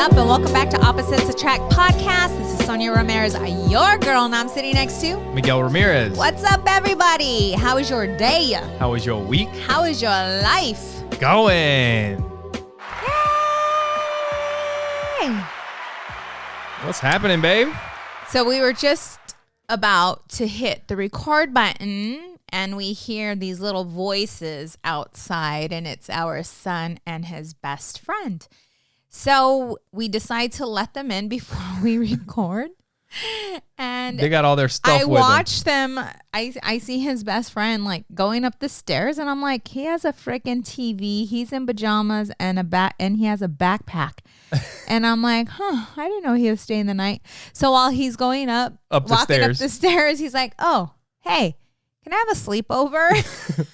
up, and welcome back to Opposites Attract Podcast. This is Sonia Ramirez, your girl, and I'm sitting next to Miguel Ramirez. What's up, everybody? How is your day? How was your week? How is your life? Going. Yay! What's happening, babe? So we were just about to hit the record button, and we hear these little voices outside, and it's our son and his best friend. So we decide to let them in before we record. And they got all their stuff I with watch them. I see his best friend like going up the stairs, and I'm like, he has a freaking TV. He's in pajamas and and he has a backpack. And I'm like, I didn't know he was staying the night. So while he's going walking up the stairs, he's like, oh, hey, can I have a sleepover?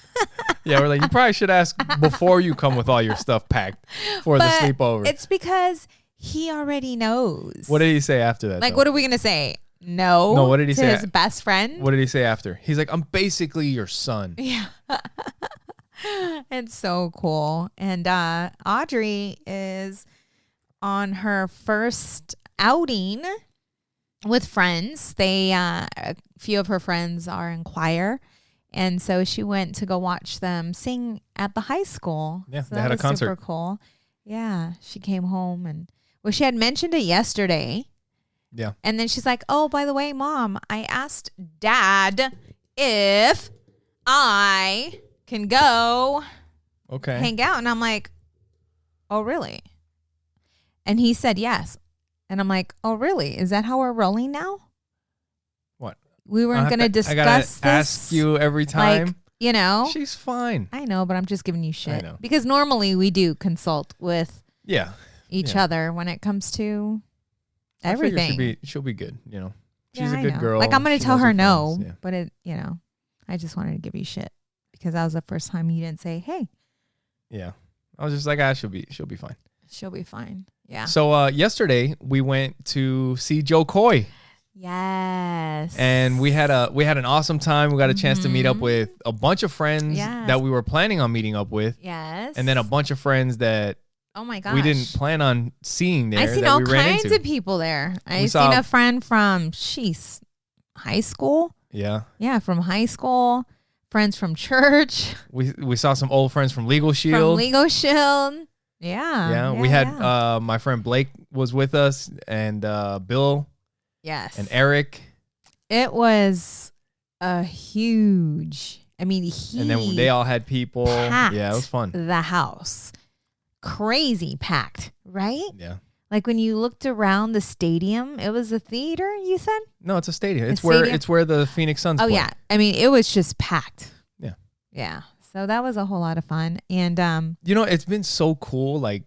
Yeah, we're like, you probably should ask before you come with all your stuff packed for the sleepover. It's because he already knows. What did he say after that? Like, what are we going to say? No. No, what did he say? His best friend? What did he say after? He's like, I'm basically your son. Yeah. It's so cool. And Audrey is on her first outing with friends. A few of her friends are in choir. And so she went to go watch them sing at the high school. Yeah, so they had a concert. Super cool. Yeah, she came home and she had mentioned it yesterday. Yeah. And then she's like, oh, by the way, Mom, I asked Dad if I can go hang out. And I'm like, oh, really? And he said yes. And I'm like, oh, really? Is that how we're rolling now? What? We weren't going to discuss this. Ask you every time. Like, you know. She's fine. I know, but I'm just giving you shit. I know. Because normally we do consult with each other when it comes to everything. She'll be good, you know. She's Yeah, a good girl. Like, I'm going to tell her no, yeah. but I just wanted to give you shit because that was the first time you didn't say, hey. Yeah. I was just like, she'll be fine. She'll be fine. Yeah. So yesterday we went to see Joe Coy. Yes. And we had an awesome time. We got a chance to meet up with a bunch of friends that we were planning on meeting up with. Yes. And then a bunch of friends that we didn't plan on seeing there. I seen all kinds of people there. I seen a friend from high school. Yeah. Yeah, from high school. Friends from church. We saw some old friends from Legal Shield. Yeah. We had my friend Blake was with us, and Bill. Yes. And Eric. It was a huge, and then they all had people. Yeah, it was fun. The house. Crazy packed, right? Yeah. Like when you looked around the stadium, it was a theater, you said? No, it's a stadium. It's where the Phoenix Suns play. Yeah. It was just packed. Yeah. Yeah. So that was a whole lot of fun. And it's been so cool. Like,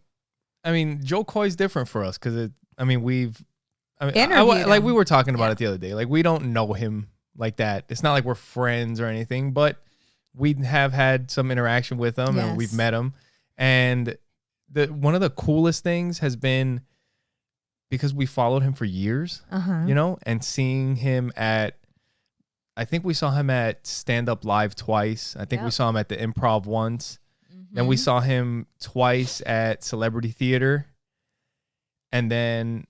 Joe Coy's different for us because we were talking about it the other day. Like, we don't know him like that. It's not like we're friends or anything, but we have had some interaction with him and we've met him. And one of the coolest things has been because we followed him for years, and seeing him I think we saw him at Stand Up Live twice. I think we saw him at the Improv once. Then we saw him twice at Celebrity Theater. And then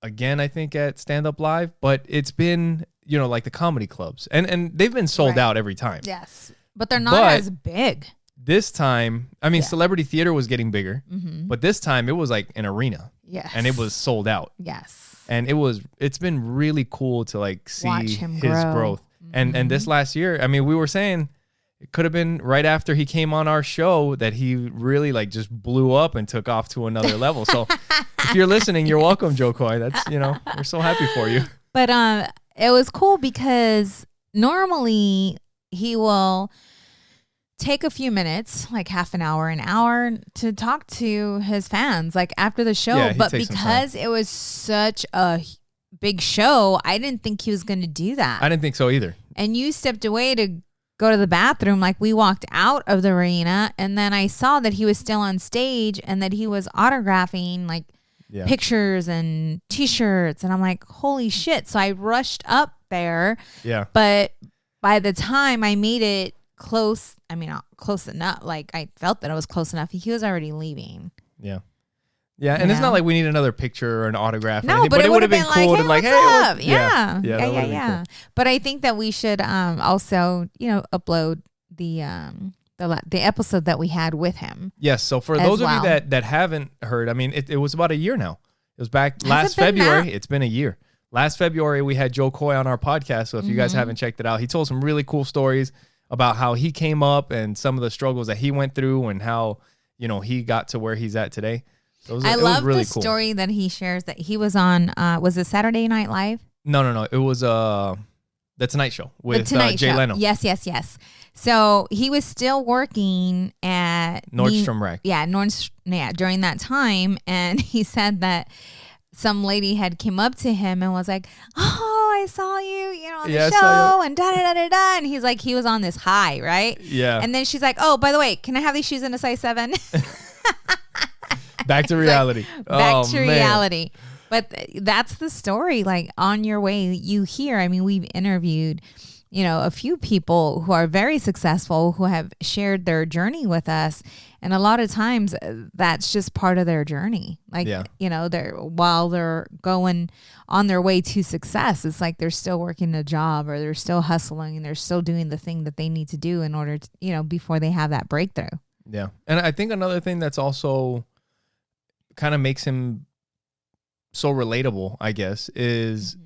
again, I think at Stand Up Live, but it's been, like the comedy clubs and they've been sold out every time. Yes. But they're not as big. This time, Celebrity Theater was getting bigger, but this time it was like an arena. Yes. And it was sold out. Yes. And it's been really cool to like see his growth. Mm-hmm. And this last year, we were saying it could have been right after he came on our show that he really like just blew up and took off to another level. So if you're listening, you're welcome, Joe Coy. That's, we're so happy for you. But it was cool because normally he will take a few minutes, like half an hour, to talk to his fans, like after the show. But because it was such a big show, I didn't think he was going to do that. I didn't think so either. And you stepped away to go to the bathroom. Like, we walked out of the arena, and then I saw that he was still on stage and that he was autographing like pictures and T-shirts. And I'm like, holy shit. So I rushed up there. Yeah. But by the time I made it close, close enough. Like, I felt that I was close enough. He was already leaving. Yeah. Yeah, and it's not like we need another picture or an autograph. No, or anything, but it would have been cool to like, hey, what's up? Yeah. Cool. But I think that we should also, upload the episode that we had with him. Yes. So for those of you that haven't heard, I mean, it was about a year now. It was back last February. It's been a year. Last February, we had Joe Coy on our podcast. So if you guys haven't checked it out, he told some really cool stories about how he came up and some of the struggles that he went through and how, he got to where he's at today. So I love really the story that he shares that he was on, was it Saturday Night Live? No. It was The Tonight Show with Jay Leno. Yes. So he was still working at Nordstrom Rack. Yeah, during that time. And he said that some lady had came up to him and was like, oh, I saw you, on the show and da-da-da-da-da. And he's like, he was on this high, right? Yeah. And then she's like, oh, by the way, can I have these shoes in a size 7? Back to reality. Back to reality. But that's the story. Like on your way, you hear, I mean, we've interviewed, a few people who are very successful who have shared their journey with us. And a lot of times that's just part of their journey. Like, while they're going on their way to success, it's like they're still working a job or they're still hustling and they're still doing the thing that they need to do in order to, before they have that breakthrough. Yeah. And I think another thing that's also kind of makes him so relatable, I guess, is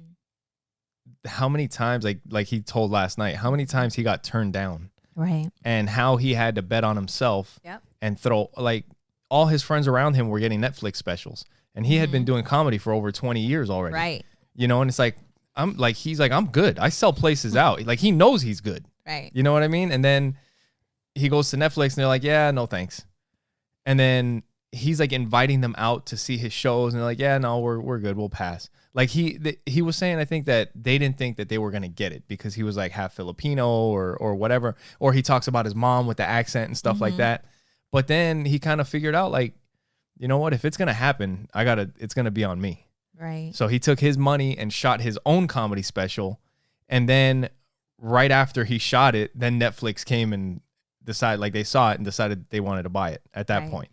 how many times, like he told last night, how many times he got turned down. Right. And how he had to bet on himself and throw, like, all his friends around him were getting Netflix specials. And he had been doing comedy for over 20 years already. Right. And it's like, he's like, I'm good. I sell places out. Like, he knows he's good. Right. You know what I mean? And then he goes to Netflix and they're like, yeah, no thanks. And then he's like inviting them out to see his shows and they're like, yeah, no, we're good. We'll pass. Like he was saying, I think that they didn't think that they were going to get it because he was like half Filipino or whatever. Or he talks about his mom with the accent and stuff like that. But then he kind of figured out, like, you know what, if it's going to happen, it's going to be on me. Right. So he took his money and shot his own comedy special. And then right after he shot it, then Netflix came and decided, like, they saw it and decided they wanted to buy it at that point.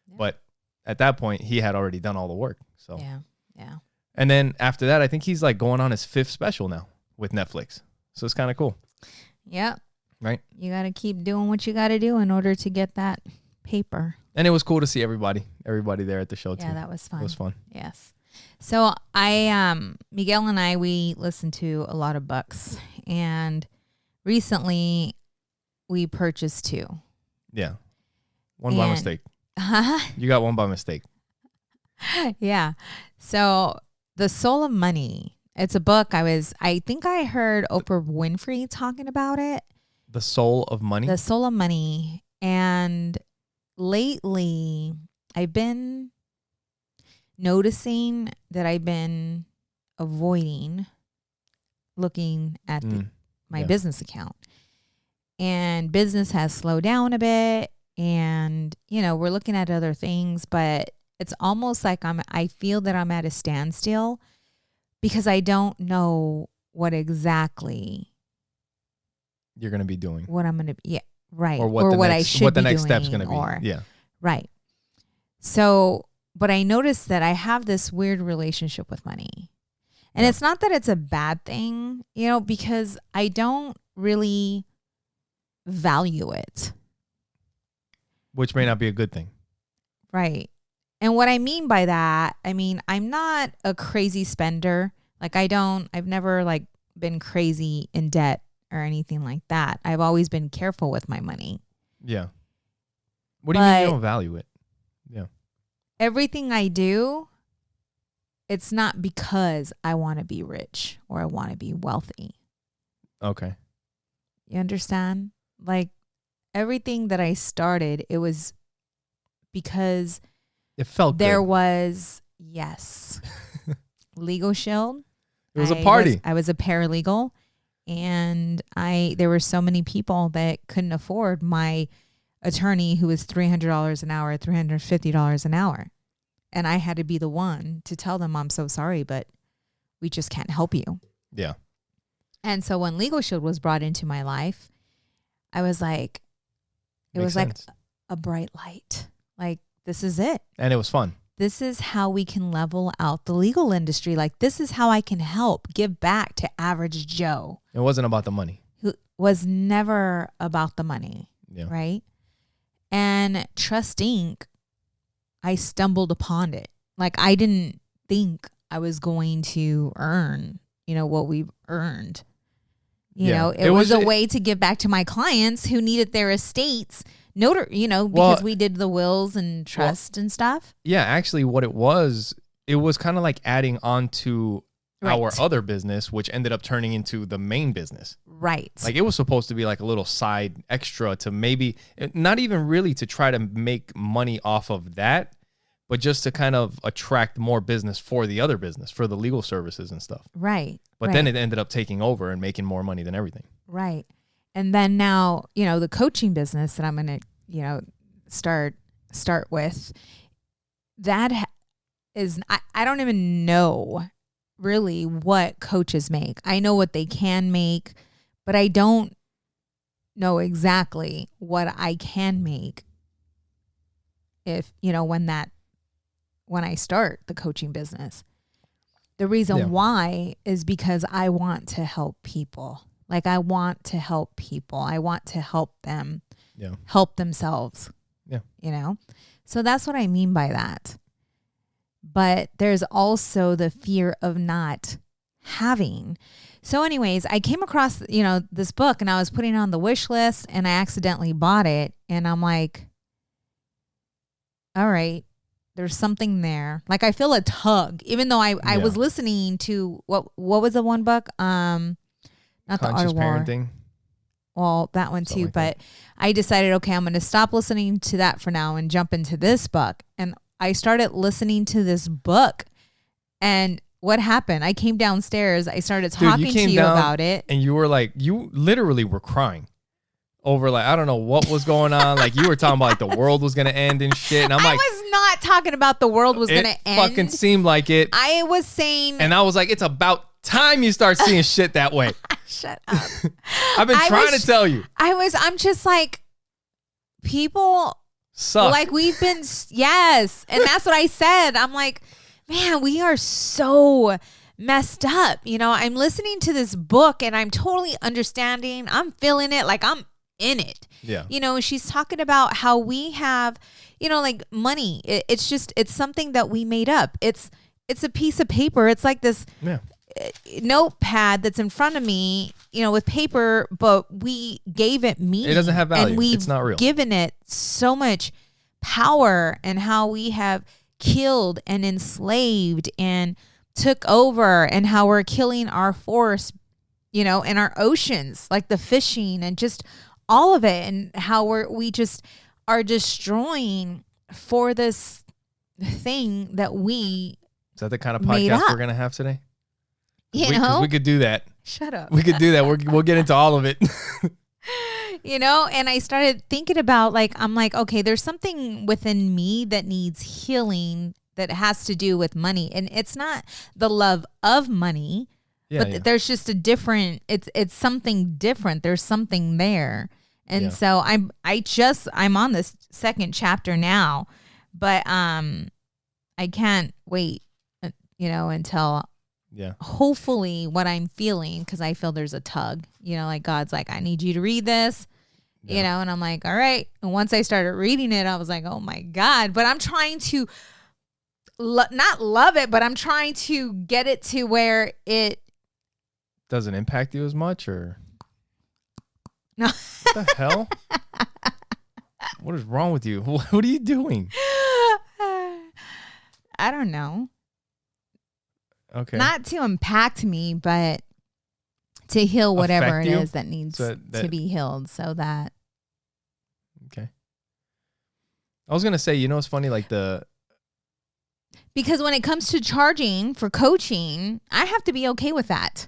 Yeah. But at that point, he had already done all the work. So yeah. And then after that, I think he's like going on his 5th special now with Netflix. So it's kind of cool. Yeah. Right. You got to keep doing what you got to do in order to get that paper. And it was cool to see everybody there at the show too. Yeah, that was fun. It was fun. Yes. So Miguel and I, we listened to a lot of books, and recently we purchased 2. Yeah. One by mistake. You got one by mistake. Yeah. So The Soul of Money. It's a book. I think I heard Oprah Winfrey talking about it. The Soul of Money? The Soul of Money. And lately I've been noticing that I've been avoiding looking at my business account. And business has slowed down a bit. And, we're looking at other things, but it's almost like I feel that I'm at a standstill because I don't know what exactly you're going to be doing. What I'm going to be, right. Or what I should be doing. What the next step's going to be. Yeah. Right. So, but I noticed that I have this weird relationship with money. And it's not that it's a bad thing, because I don't really value it. Which may not be a good thing. Right. And what I mean by that, I'm not a crazy spender. Like I've never been crazy in debt or anything like that. I've always been careful with my money. Yeah. What do you mean you don't value it? Yeah. Everything I do, it's not because I want to be rich or I want to be wealthy. Okay. You understand? Like everything that I started, it was because it felt there good. Was, yes, Legal Shield. It was a party. I was a paralegal, and there were so many people that couldn't afford my attorney who was $300 an hour, $350 an hour. And I had to be the one to tell them, I'm so sorry, but we just can't help you. Yeah. And so when Legal Shield was brought into my life, I was like, it was like a bright light. Like, this is it. And it was fun. this is how we can level out the legal industry. Like, this is how I can help give back to average Joe. It wasn't about the money. Who was never about the money. Yeah. Right. And Trust Inc., I stumbled upon it. Like, I didn't think I was going to earn, what we've earned. You know, it was a way to give back to my clients who needed their estates because we did the wills and trust and stuff. Yeah, actually what it was kind of like adding on to our other business, which ended up turning into the main business. Right. Like, it was supposed to be like a little side extra to maybe, not even really to try to make money off of that, but just to kind of attract more business for the other business, for the legal services and stuff. Right. But then it ended up taking over and making more money than everything. Right. And then now, the coaching business that I'm going to, start with, that is, I don't even know really what coaches make. I know what they can make, but I don't know exactly what I can make if, when I start the coaching business. The reason why is because I want to help people. Like, I want to help people. I want to help them help themselves. Yeah. So that's what I mean by that. But there's also the fear of not having. So anyways, I came across, this book, and I was putting it on the wish list, and I accidentally bought it. And I'm like, all right, there's something there. Like, I feel a tug, even though I was listening to what was the one book? Not Conscious the Art of Parenting. War. Well, that one too. Like but I decided, okay, I'm going to stop listening to that for now and jump into this book. And I started listening to this book, and what happened? I came downstairs. I started talking to you about it. And you were like, you literally were crying over, like, I don't know what was going on. Like, you were talking about like the world was going to end and shit. And I'm like, I was not talking about the world was going to end. It fucking seemed like it. I was saying. And I was like, it's about time you start seeing shit that way. Shut up. I've been trying to tell you. I'm just like, people suck. Like, we've been, yes. And that's what I said. I'm like, man, we are so messed up. I'm listening to this book and I'm totally understanding. I'm feeling it. Like, I'm in it. Yeah. She's talking about how we have, like, money. It's something that we made up. It's a piece of paper. It's like this notepad that's in front of me, with paper, but we gave it meaning. It doesn't have value. And it's not real. Given it so much power, and how we have killed and enslaved and took over, and how we're killing our forest, and our oceans, like the fishing and just all of it, and how we just are destroying for this thing that we Is that the kind of podcast we're going to have today? Because we could do that. Shut up. We could do that. We'll get into all of it. And I started thinking about, like, I'm like, okay, there's something within me that needs healing that has to do with money. And it's not the love of money, but there's just a different, it's something different. There's something there. And so I'm on this second chapter now, but I can't wait, until hopefully what I'm feeling, because I feel there's a tug, like God's like, I need you to read this, and I'm like, all right. And once I started reading it, I was like, oh my God. But I'm trying to not love it, but I'm trying to get it to where it doesn't impact you as much, or no. What the hell? What is wrong with you? What are you doing? I don't know. Okay. Not to impact me, but to heal whatever it is that needs to be healed, so that. Okay. I was going to say, it's funny, like because when it comes to charging for coaching, I have to be okay with that.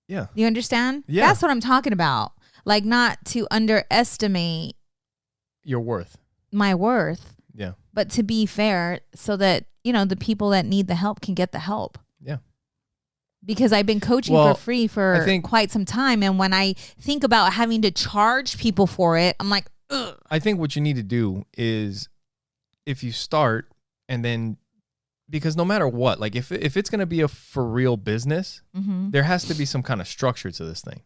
Yeah. You understand? Yeah. That's what I'm talking about. Like, not to underestimate your worth. My worth. Yeah. But to be fair, so that, the people that need the help can get the help. Yeah. Because I've been coaching for free for quite some time. And when I think about having to charge people for it, I'm like, ugh. I think what you need to do is, if you start, and then because no matter what, like if it's going to be a for real business, there has to be some kind of structure to this thing.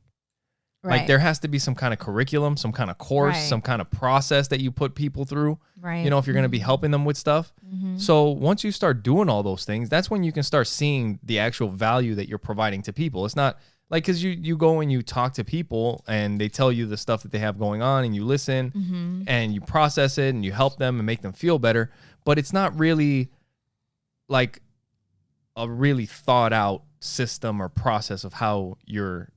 Right. Like there has to be some kind of curriculum, some kind of course, some kind of process that you put people through. Right. You know, if you're going to be helping them with stuff. So once you start doing all those things, that's when you can start seeing the actual value that you're providing to people. It's not like, because you go and you talk to people and they tell you the stuff that they have going on and you listen and you process it and you help them and make them feel better. But it's not really like a really thought out system or process of how you're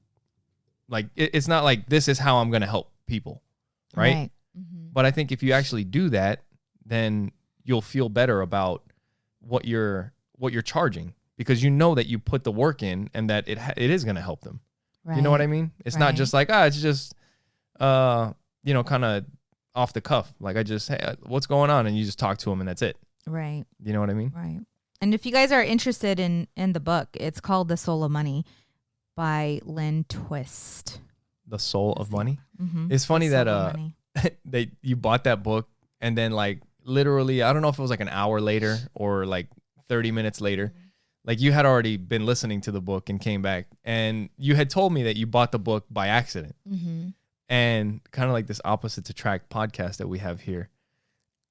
like, it's not like this is how I'm going to help people. Right. But I think if you actually do that, then you'll feel better about what you're charging, because you know that you put the work in and that it is going to help them. Right. You know what I mean? It's not just like, it's just, you know, kind of off the cuff. Like hey, what's going on? And you just talk to them and that's it. Right. You know what I mean? Right. And if you guys are interested in the book, it's called The Soul of Money by Lynn Twist. The Soul of Money? It's funny that you bought that book and then like literally, I don't know if it was like an hour later or like 30 minutes later, like you had already been listening to the book and came back and you had told me that you bought the book by accident. And kind of like this Opposites Attract podcast that we have here.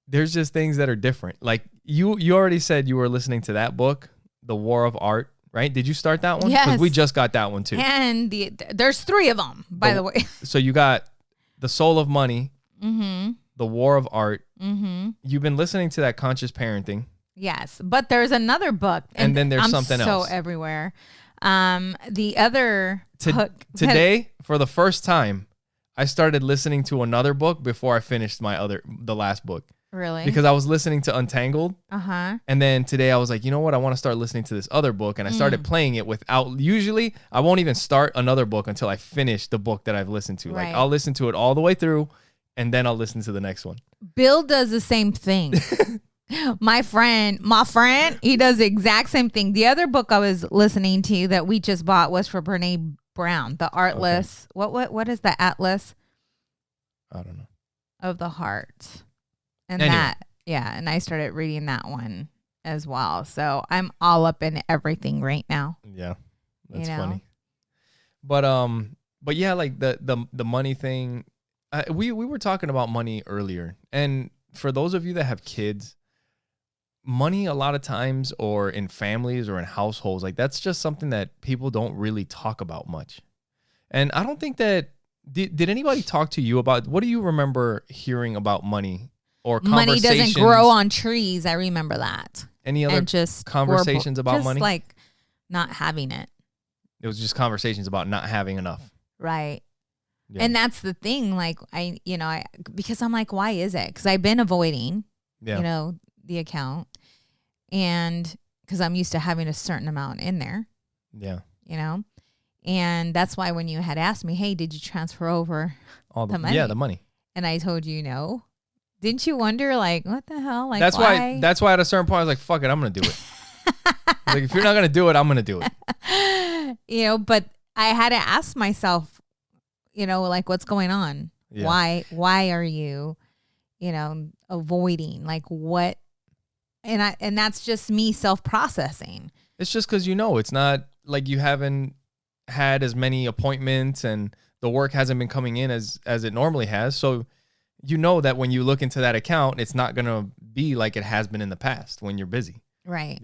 There's just things that are different. Like you already said you were listening to that book, The War of Art, right? Did you start that one? Yes. Because we just got that one too. And there's 3 of them, by the way. So you got The Soul of Money, The War of Art. You've been listening to that Conscious Parenting. Yes, but there's another book. And then there's something else. So everywhere. The other book. Today, for the first time, I started listening to another book before I finished the last book. Really? Because I was listening to Untangled. And then today I was like, you know what? I want to start listening to this other book. And I started playing it usually I won't even start another book until I finish the book that I've listened to. Right. Like I'll listen to it all the way through and then I'll listen to the next one. Bill does the same thing. My friend, he does the exact same thing. The other book I was listening to that we just bought was for Brene Brown, The Artless. Okay. What is the Atlas? I don't know. Of the Heart. And anyway. And I started reading that one as well. So I'm all up in everything right now. Yeah, that's funny. But yeah, like the money thing. We were talking about money earlier, and for those of you that have kids, money a lot of times, or in families or in households, like that's just something that people don't really talk about much. And I don't think that did anybody talk to you about, what do you remember hearing about money? Or money doesn't grow on trees. I remember that. Any other conversations about just money? Like not having it. It was just conversations about not having enough. Right. Yeah. And that's the thing. Like because I'm like, why is it? Because I've been avoiding, the account, and because I'm used to having a certain amount in there. Yeah. And that's why when you had asked me, hey, did you transfer over all the money? Yeah, the money. And I told you no. Didn't you wonder, like, what the hell? Like, that's why at a certain point I was like, fuck it, I'm going to do it. Like, if you're not going to do it, I'm going to do it. But I had to ask myself, like, what's going on? Yeah. Why are you, avoiding? Like, what? And that's just me self-processing. It's just because, it's not like you haven't had as many appointments and the work hasn't been coming in as it normally has. So that when you look into that account, it's not going to be like it has been in the past when you're busy. Right.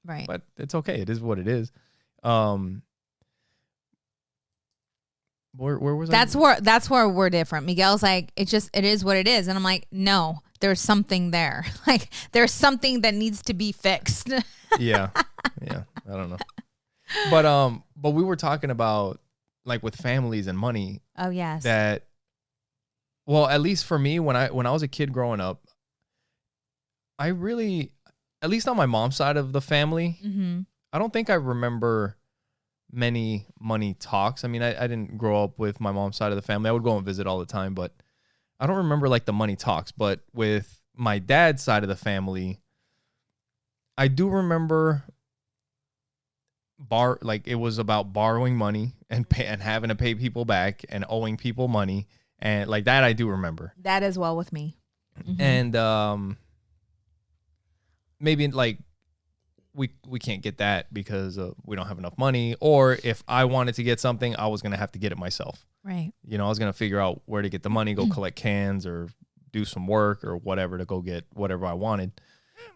Right. But it's okay. It is what it is. Where was I? That's where we're different. Miguel's like, it is what it is. And I'm like, no, there's something there. Like there's something that needs to be fixed. Yeah. I don't know. But we were talking about, like, with families and money. Oh yes. That, well, at least for me, when I was a kid growing up, I really, at least on my mom's side of the family, I don't think I remember many money talks. I mean, I didn't grow up with my mom's side of the family. I would go and visit all the time, but I don't remember like the money talks. But with my dad's side of the family, I do remember it was about borrowing money and having to pay people back and owing people money. And like that, I do remember. That as well with me. And maybe like we can't get that because we don't have enough money. Or if I wanted to get something, I was going to have to get it myself. Right. You know, I was going to figure out where to get the money, go collect cans or do some work or whatever to go get whatever I wanted.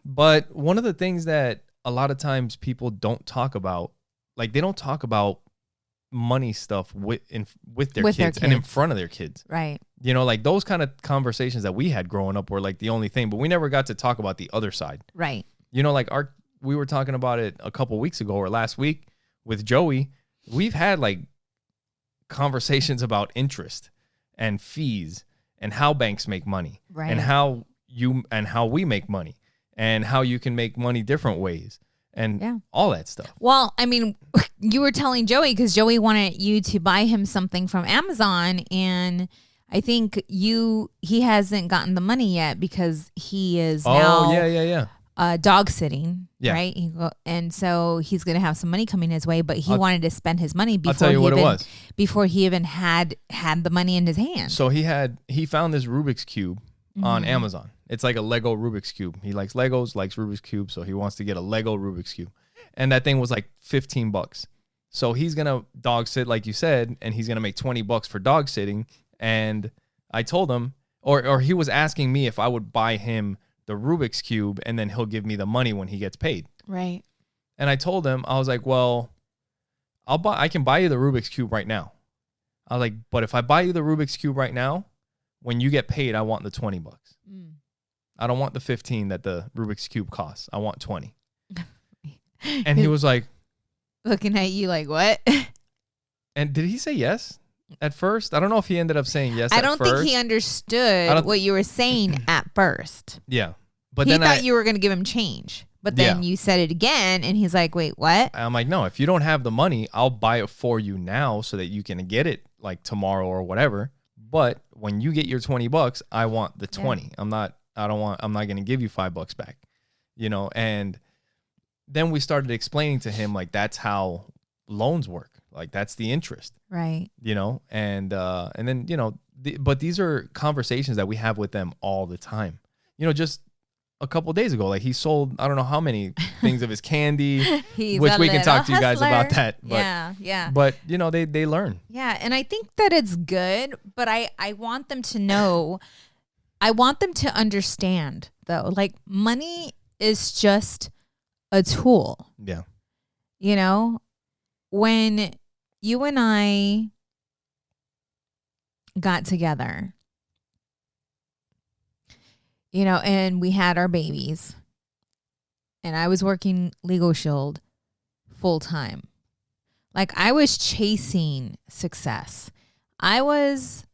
But one of the things that a lot of times people don't talk about, like they don't talk about money stuff with their kids and in front of their kids. Right. You know, like those kind of conversations that we had growing up were like the only thing, but we never got to talk about the other side. Right. You know, like we were talking about it a couple weeks ago or last week with Joey. We've had like conversations about interest and fees and how banks make money, right, and how we make money and how you can make money different ways and all that stuff. Well, I mean, you were telling Joey because Joey wanted you to buy him something from Amazon, and I think he hasn't gotten the money yet because he is dog sitting, right? And so he's going to have some money coming his way, but he wanted to spend his money before he even had the money in his hand. So he found this Rubik's Cube on Amazon. It's like a Lego Rubik's Cube. He likes Legos, likes Rubik's Cube, so he wants to get a Lego Rubik's Cube. And that thing was like $15. So he's going to dog sit, like you said, and he's going to make $20 for dog sitting. And I told him, or he was asking me if I would buy him the Rubik's Cube and then he'll give me the money when he gets paid. Right. And I told him, I was like, well, I can buy you the Rubik's Cube right now. I was like, but if I buy you the Rubik's Cube right now, when you get paid, I want the $20. I don't want the 15 that the Rubik's Cube costs. I want 20. And he was like, looking at you like, what? And did he say yes at first? I don't know if he ended up saying yes I don't think he understood what you were saying at first. Yeah. But he then thought you were going to give him change. But then you said it again, and he's like, wait, what? I'm like, no, if you don't have the money, I'll buy it for you now so that you can get it like tomorrow or whatever. But when you get your $20, I want the 20. I'm not going to give you $5 back, you know? And then we started explaining to him, like, that's how loans work. Like, that's the interest. Right. You know? And then, you know, but these are conversations that we have with them all the time. You know, just a couple of days ago, like he sold, I don't know how many things of his candy, which we can talk to you guys about that. But, yeah. But, you know, they learn. Yeah. And I think that it's good, but I want them to know, I want them to understand, though, like money is just a tool. Yeah. You know, when you and I got together, you know, and we had our babies, and I was working Legal Shield full time. Like, I was chasing success. I was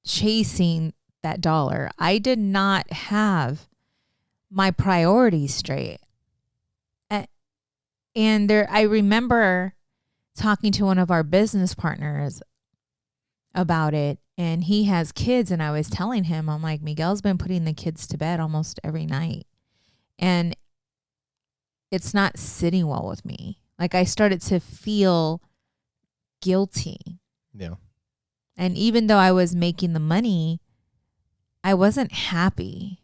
chasing that dollar. I did not have my priorities straight. And I remember talking to one of our business partners about it, and he has kids, and I was telling him, I'm like, Miguel's been putting the kids to bed almost every night, and it's not sitting well with me. Like, I started to feel guilty. Yeah. And even though I was making the money, I wasn't happy.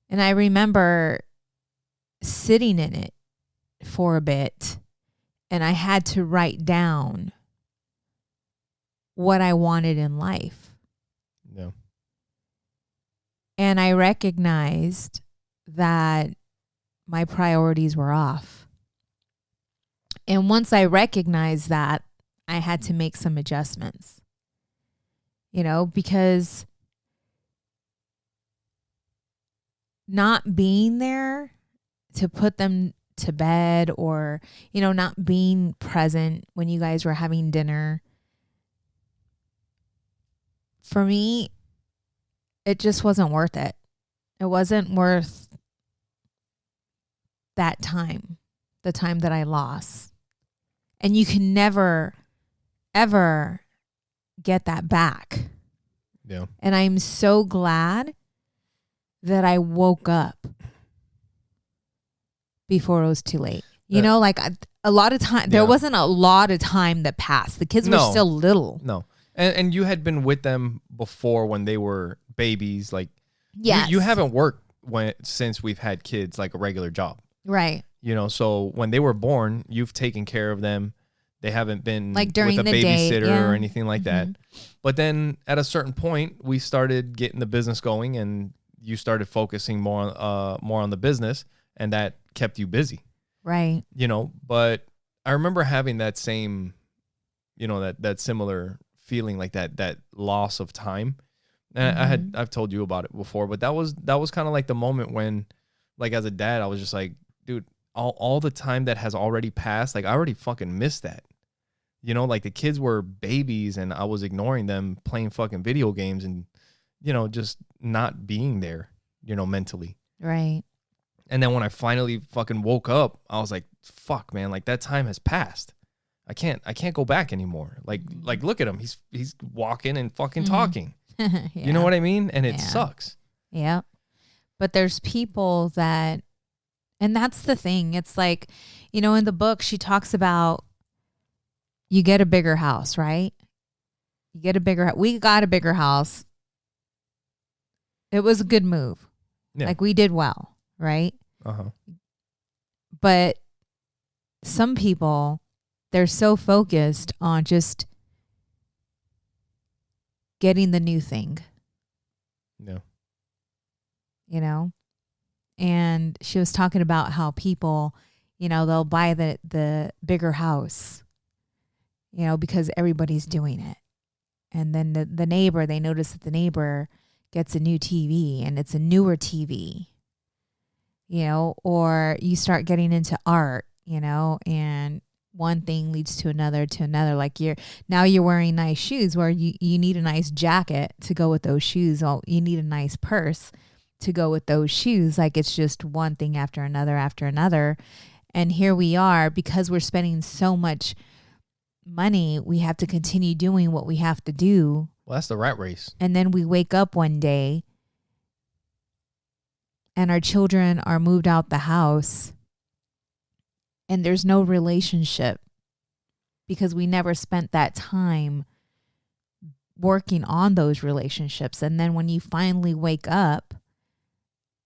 And I remember sitting in it for a bit, and I had to write down what I wanted in life. Yeah. And I recognized that my priorities were off. And once I recognized that, I had to make some adjustments. You know, because not being there to put them to bed, or, you know, not being present when you guys were having dinner, for me, it just wasn't worth it. It wasn't worth that time, the time that I lost. And you can never, ever get that back. Yeah. And I'm so glad that I woke up before it was too late. You know, like a lot of time, there wasn't a lot of time that passed. The kids were still little. No. And you had been with them before when they were babies. Like, yes. You haven't worked since we've had kids, like a regular job. Right. You know, so when they were born, you've taken care of them. They haven't been like during with a the babysitter day, yeah. or anything like that. But then at a certain point, we started getting the business going, and you started focusing more on the business, and that kept you busy. Right. You know, but I remember having that same, you know, that similar feeling, like that loss of time. And I've told you about it before, but that was kind of like the moment when, like, as a dad, I was just like, dude, all the time that has already passed, like, I already fucking missed that. You know, like, the kids were babies and I was ignoring them playing fucking video games and, you know, just not being there, you know, mentally. Right. And then when I finally fucking woke up, I was like, fuck, man, like, that time has passed. I can't go back anymore. Like look at him. He's walking and fucking talking. Yeah. You know what I mean? And it sucks. Yeah. But there's people that, and that's the thing. It's like, you know, in the book, she talks about you get a bigger house, right? You get a bigger, we got a bigger house. It was a good move. Yeah. Like, we did well, right? Uh-huh. But some people, they're so focused on just getting the new thing. No. You know? And she was talking about how people, you know, they'll buy the bigger house, you know, because everybody's doing it. And then the neighbor, they notice that the neighbor gets a new TV and it's a newer TV, you know, or you start getting into art, you know, and one thing leads to another. Like, you're wearing nice shoes where you need a nice jacket to go with those shoes. Oh, you need a nice purse to go with those shoes. Like, it's just one thing after another. And here we are, because we're spending so much money, we have to continue doing what we have to do. Well, that's the rat race. And then we wake up one day and our children are moved out the house and there's no relationship because we never spent that time working on those relationships. And then when you finally wake up,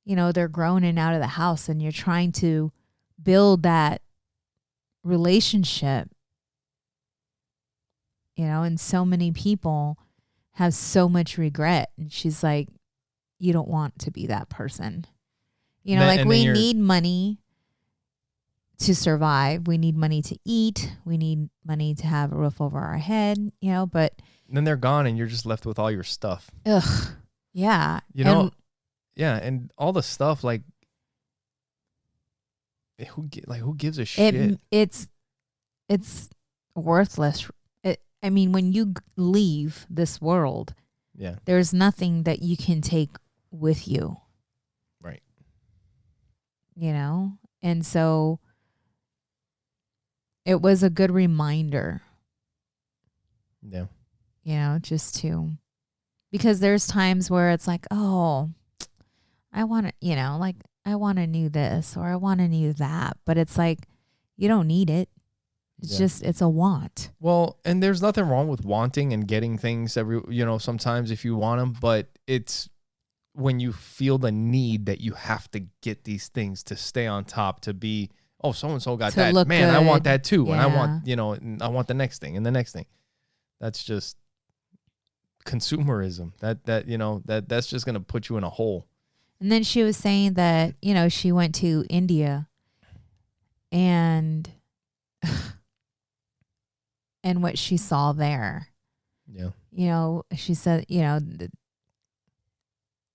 you know, they're grown and out of the house and you're trying to build that relationship, you know, and so many people have so much regret. And she's like, you don't want to be that person. You know, like, we need money to survive. We need money to eat. We need money to have a roof over our head, you know, but then they're gone and you're just left with all your stuff. Ugh. Yeah. You know, yeah. And all the stuff, like, who gives a shit? It's worthless. I mean, when you leave this world, yeah, there's nothing that you can take with you. Right. You know? And so it was a good reminder. Yeah. You know, just to, because there's times where it's like, oh, I want to, you know, like, I want to new this or I want to new that. But it's like, you don't need it. It's just, it's a want. Well, and there's nothing wrong with wanting and getting things sometimes if you want them, but it's when you feel the need that you have to get these things to stay on top, to be, oh, so-and-so got that. Man, good. I want that too. Yeah. And I want, I want the next thing and the next thing. That's just consumerism. That's just going to put you in a hole. And then she was saying that, you know, she went to India and what she saw there. Yeah. You know, she said, you know,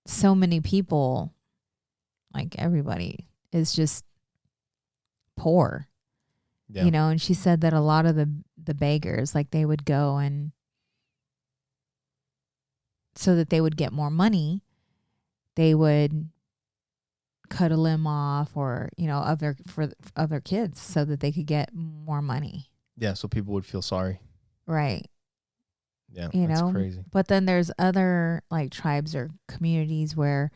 so many people, like, everybody is just poor. Yeah. You know, and she said that a lot of the beggars, like, they would go and so that they would get more money, they would cut a limb off or, you know, for other kids so that they could get more money. Yeah, so people would feel sorry. Right. Yeah, that's crazy. But then there's other, like, tribes or communities where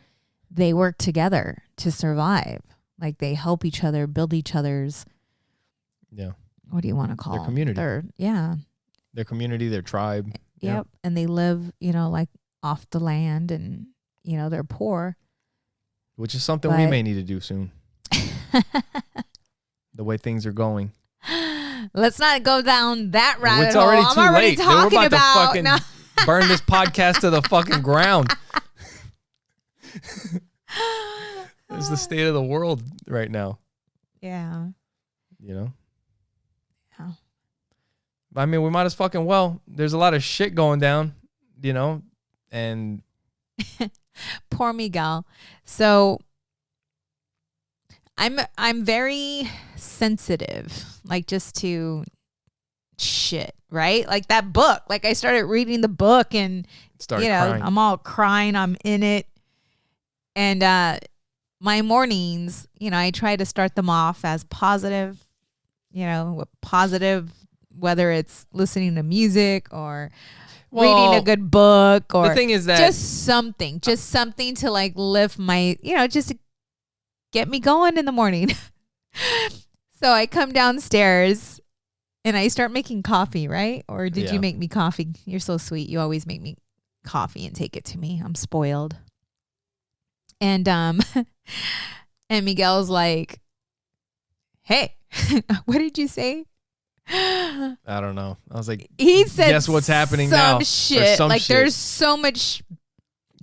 they work together to survive. Like, they help each other, build each other's, what do you want to call their community? Their community, their tribe. Yep. Yeah. And they live, you know, like, off the land and, you know, they're poor. which is something we may need to do soon. The way things are going. Let's not go down that rabbit It's hole. already I'm too already late. talking We're about about to fucking burn this podcast to the fucking ground. It's the state of the world right now. Yeah. You know? Yeah. I mean, we might as fucking well. There's a lot of shit going down, you know? And poor Miguel. So I'm very sensitive, like just to shit, right? Like that book. Like I started reading the book and crying. I'm all crying. I'm in it. And my mornings, I try to start them off as positive, whether it's listening to music or reading a good book or the thing is that just something to like lift my, just to get me going in the morning. So I come downstairs and I start making coffee, right? Or did you make me coffee? You're so sweet. You always make me coffee and take it to me. I'm spoiled. And and Miguel's like, "Hey, what did you say?" I don't know. I was like, he said, "Guess what's happening now?" Shit. Like there's so much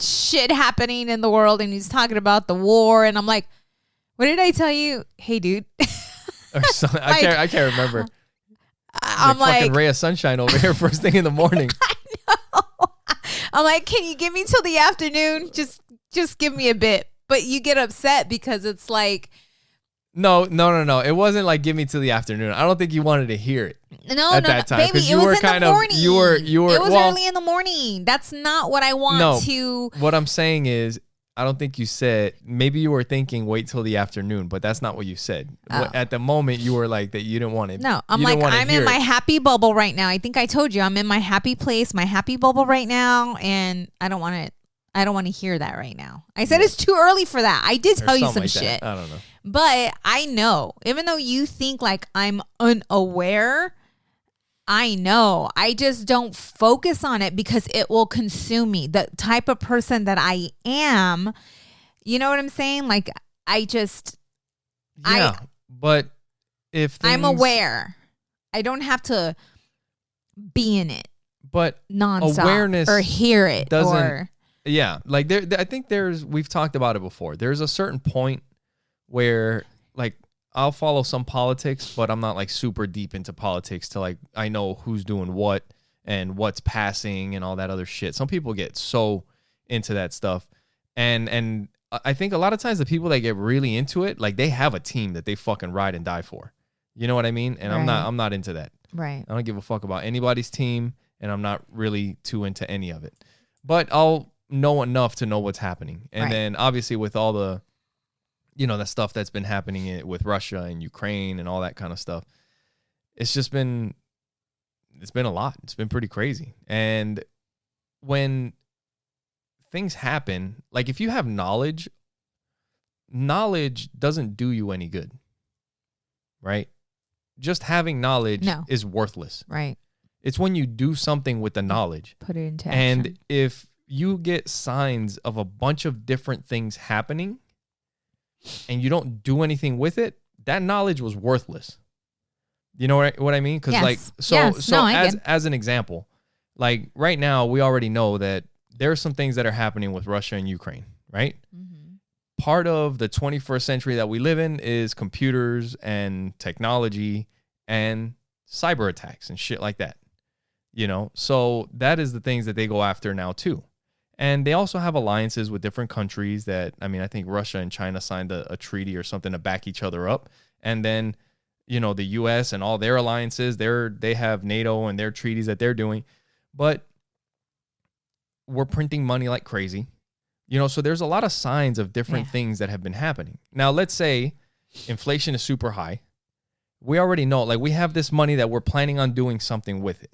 shit happening in the world, and he's talking about the war, and I'm like, "What did I tell you?" Hey, dude. Or something. I can't remember. I'm like fucking ray of sunshine over here first thing in the morning. I know. I'm like, can you give me till the afternoon? Just give me a bit. But you get upset because it's like, No. It wasn't like give me till the afternoon. I don't think you wanted to hear it. No, that time, baby, it was in the morning. You were. It was early in the morning. That's not what I want to. What I'm saying is, I don't think you said. Maybe you were thinking wait till the afternoon, but that's not what you said. Oh. At the moment, you were like that. You didn't want it. No, I'm like I'm in my happy bubble right now. I think I told you I'm in my happy place, my happy bubble right now, and I don't want it. I don't want to hear that right now. I said it's too early for that. I did tell you some shit. I don't know. But I know, even though you think like I'm unaware, I know. I just don't focus on it because it will consume me. The type of person that I am, you know what I'm saying? Like but if I'm aware, I don't have to be in it. But nonstop awareness or hear it doesn't. Yeah, like I think we've talked about it before. There's a certain point where like I'll follow some politics, but I'm not like super deep into politics to like I know who's doing what and what's passing and all that other shit. Some people get so into that stuff. And I think a lot of times the people that get really into it, like they have a team that they fucking ride and die for. You know what I mean? And right. I'm not into that. Right. I don't give a fuck about anybody's team, and I'm not really too into any of it. But I'll know enough to know what's happening. And then obviously with all the, the stuff that's been happening with Russia and Ukraine and all that kind of stuff, it's been a lot. It's been pretty crazy. And when things happen, like if you have knowledge doesn't do you any good, right? Just having knowledge is worthless. Right. It's when you do something with the knowledge. Put it into action. And if you get signs of a bunch of different things happening and you don't do anything with it, that knowledge was worthless. You know what I mean? Because as an example, like right now, we already know that there are some things that are happening with Russia and Ukraine, right? Mm-hmm. Part of the 21st century that we live in is computers and technology and cyber attacks and shit like that. So that is the things that they go after now too. And they also have alliances with different countries that, I think Russia and China signed a treaty or something to back each other up. And then, the US and all their alliances, they have NATO and their treaties that they're doing. But we're printing money like crazy. So there's a lot of signs of different things that have been happening. Now, let's say inflation is super high. We already know, like we have this money that we're planning on doing something with it.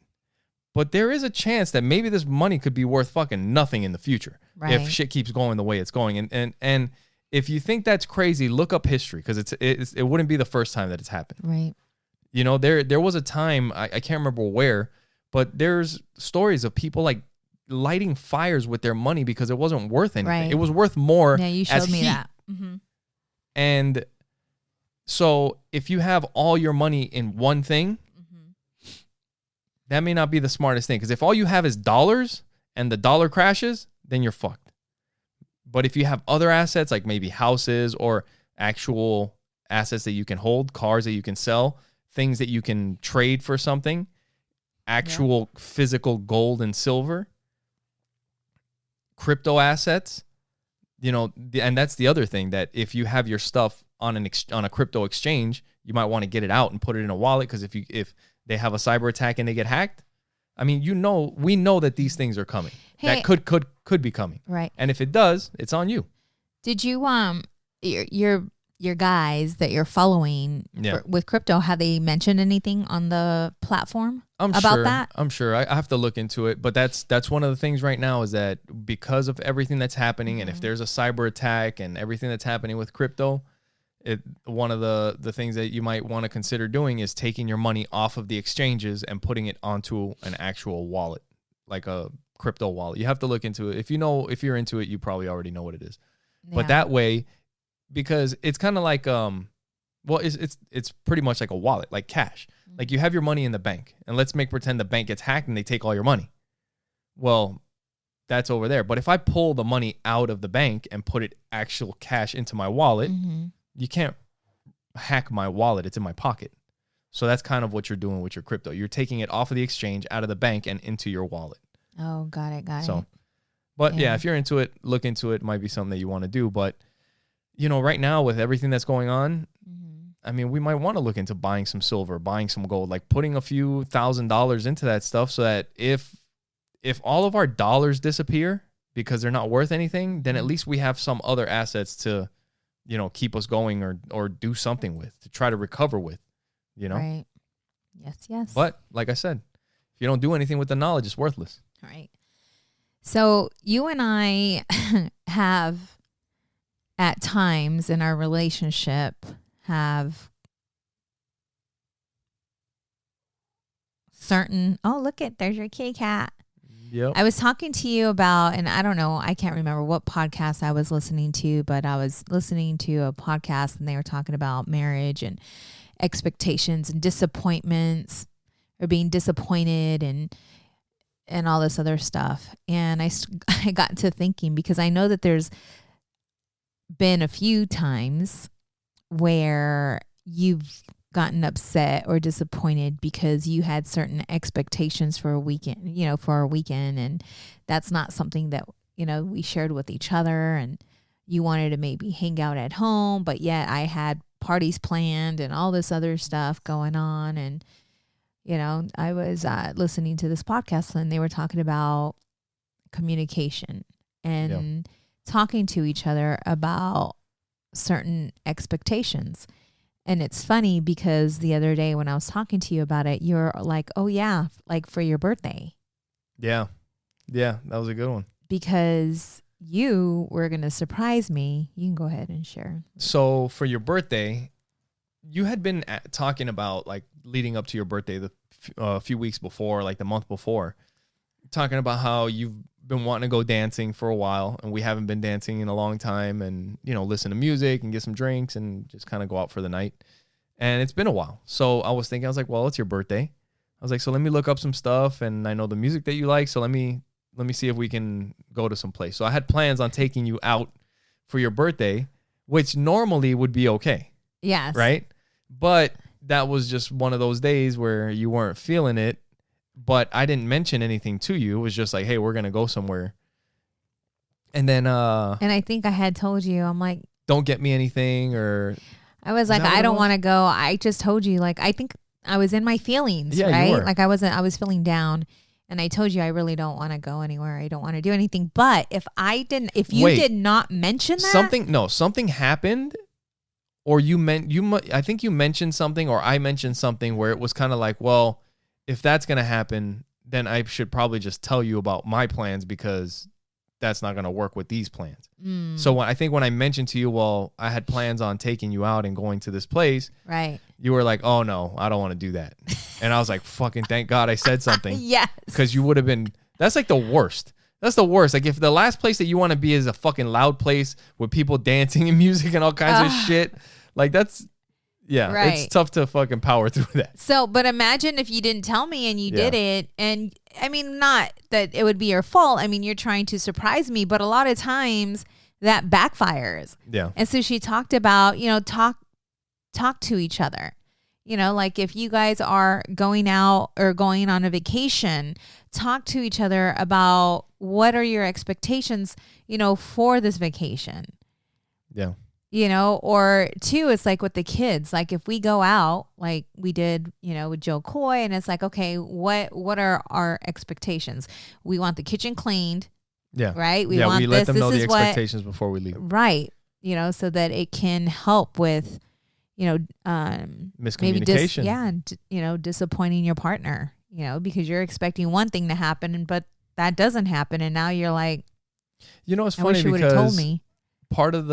But there is a chance that maybe this money could be worth fucking nothing in the future if shit keeps going the way it's going. And if you think that's crazy, look up history because it wouldn't be the first time that it's happened. Right. There was a time, I can't remember where, but there's stories of people like lighting fires with their money because it wasn't worth anything. Right. It was worth more you showed as me heat. that. Mm-hmm. And so if you have all your money in one thing, that may not be the smartest thing. Because if all you have is dollars and the dollar crashes, then you're fucked. But if you have other assets, like maybe houses or actual assets that you can hold, cars that you can sell, things that you can trade for something, actual physical gold and silver, crypto assets, and that's the other thing, that if you have your stuff on a crypto exchange, you might want to get it out and put it in a wallet, because if they have a cyber attack and they get hacked, I mean, we know that these things are coming. That could be coming. Right. And if it does, it's on you. Did you your guys that you're following with crypto, have they mentioned anything on the platform about that? I'm sure. I have to look into it, but that's one of the things right now, is that because of everything that's happening, and if there's a cyber attack and everything that's happening with crypto, one of the things that you might want to consider doing is taking your money off of the exchanges and putting it onto an actual wallet, like a crypto wallet. You have to look into it. If you're into it, you probably already know what it is. Yeah. But that way, because it's kind of like it's pretty much like a wallet, like cash. Like you have your money in the bank, and let's pretend the bank gets hacked and they take all your money. Well, that's over there. But if I pull the money out of the bank and put it actual cash into my wallet, you can't hack my wallet. It's in my pocket. So that's kind of what you're doing with your crypto. You're taking it off of the exchange, out of the bank, and into your wallet. Oh, got it. But yeah, if you're into it, look into it. It might be something that you want to do. But, right now with everything that's going on, I mean, we might want to look into buying some silver, buying some gold, like putting a few $1,000s into that stuff, so that if all of our dollars disappear because they're not worth anything, then at least we have some other assets to, keep us going or do something with, to try to recover with, Right. Yes. But like I said, if you don't do anything with the knowledge, it's worthless. All right. So you and I have, at times in our relationship, have certain, there's your kitty cat. Yep. I was talking to you about, and I don't know, I can't remember what podcast I was listening to, but I was listening to a podcast and they were talking about marriage and expectations and disappointments, or being disappointed and all this other stuff. And I got to thinking, because I know that there's been a few times where you've gotten upset or disappointed because you had certain expectations for a weekend, and that's not something that, we shared with each other, and you wanted to maybe hang out at home, but yet I had parties planned and all this other stuff going on. And, I was listening to this podcast, and they were talking about communication and talking to each other about certain expectations. And it's funny because the other day when I was talking to you about it, you're like, oh yeah, like for your birthday. Yeah. Yeah, that was a good one. Because you were going to surprise me. You can go ahead and share. So for your birthday, you had been talking about, like, leading up to your birthday a few weeks before, like the month before, talking about how you've been wanting to go dancing for a while, and we haven't been dancing in a long time, and, listen to music and get some drinks and just kind of go out for the night. And it's been a while. So I was like, well, it's your birthday. I was like, so let me look up some stuff, and I know the music that you like, so let me see if we can go to some place. So I had plans on taking you out for your birthday, which normally would be okay. Yes. Right? But that was just one of those days where you weren't feeling it. But I didn't mention anything to you. It was just like, hey, we're going to go somewhere. And then and I think I had told you, I'm like, don't get me anything, or I was like, I don't want to go. I just told you, like, I think I was in my feelings, right? You were. Like I was feeling down, and I told you I really don't want to go anywhere. I don't want to do anything. But if you did not mention that, something happened, or I think you mentioned something, or I mentioned something where it was kind of like, well, if that's going to happen, then I should probably just tell you about my plans, because that's not going to work with these plans. So I think when I mentioned to you, well, I had plans on taking you out and going to this place. Right. You were like, oh no, I don't want to do that. And I was like, fucking thank God I said something. Yes. Because you would have been, that's like the worst. That's the worst. Like if the last place that you want to be is a fucking loud place with people dancing and music and all kinds of shit, like that's, yeah, right. It's tough to fucking power through that. So, but imagine if you didn't tell me and you did it. And I mean, not that it would be your fault. I mean, you're trying to surprise me, but a lot of times that backfires. Yeah. And so she talked about, talk to each other. Like if you guys are going out or going on a vacation, talk to each other about what are your expectations, for this vacation. Yeah. Or two, it's like with the kids, like if we go out, like we did, with Joe Coy, and it's like, okay, what are our expectations? We want the kitchen cleaned. Yeah. Right. We let them know the expectations before we leave. Right. So that it can help with, miscommunication. Maybe disappointing your partner, because you're expecting one thing to happen, but that doesn't happen. And now you're like, it's funny wish you because told me. Part of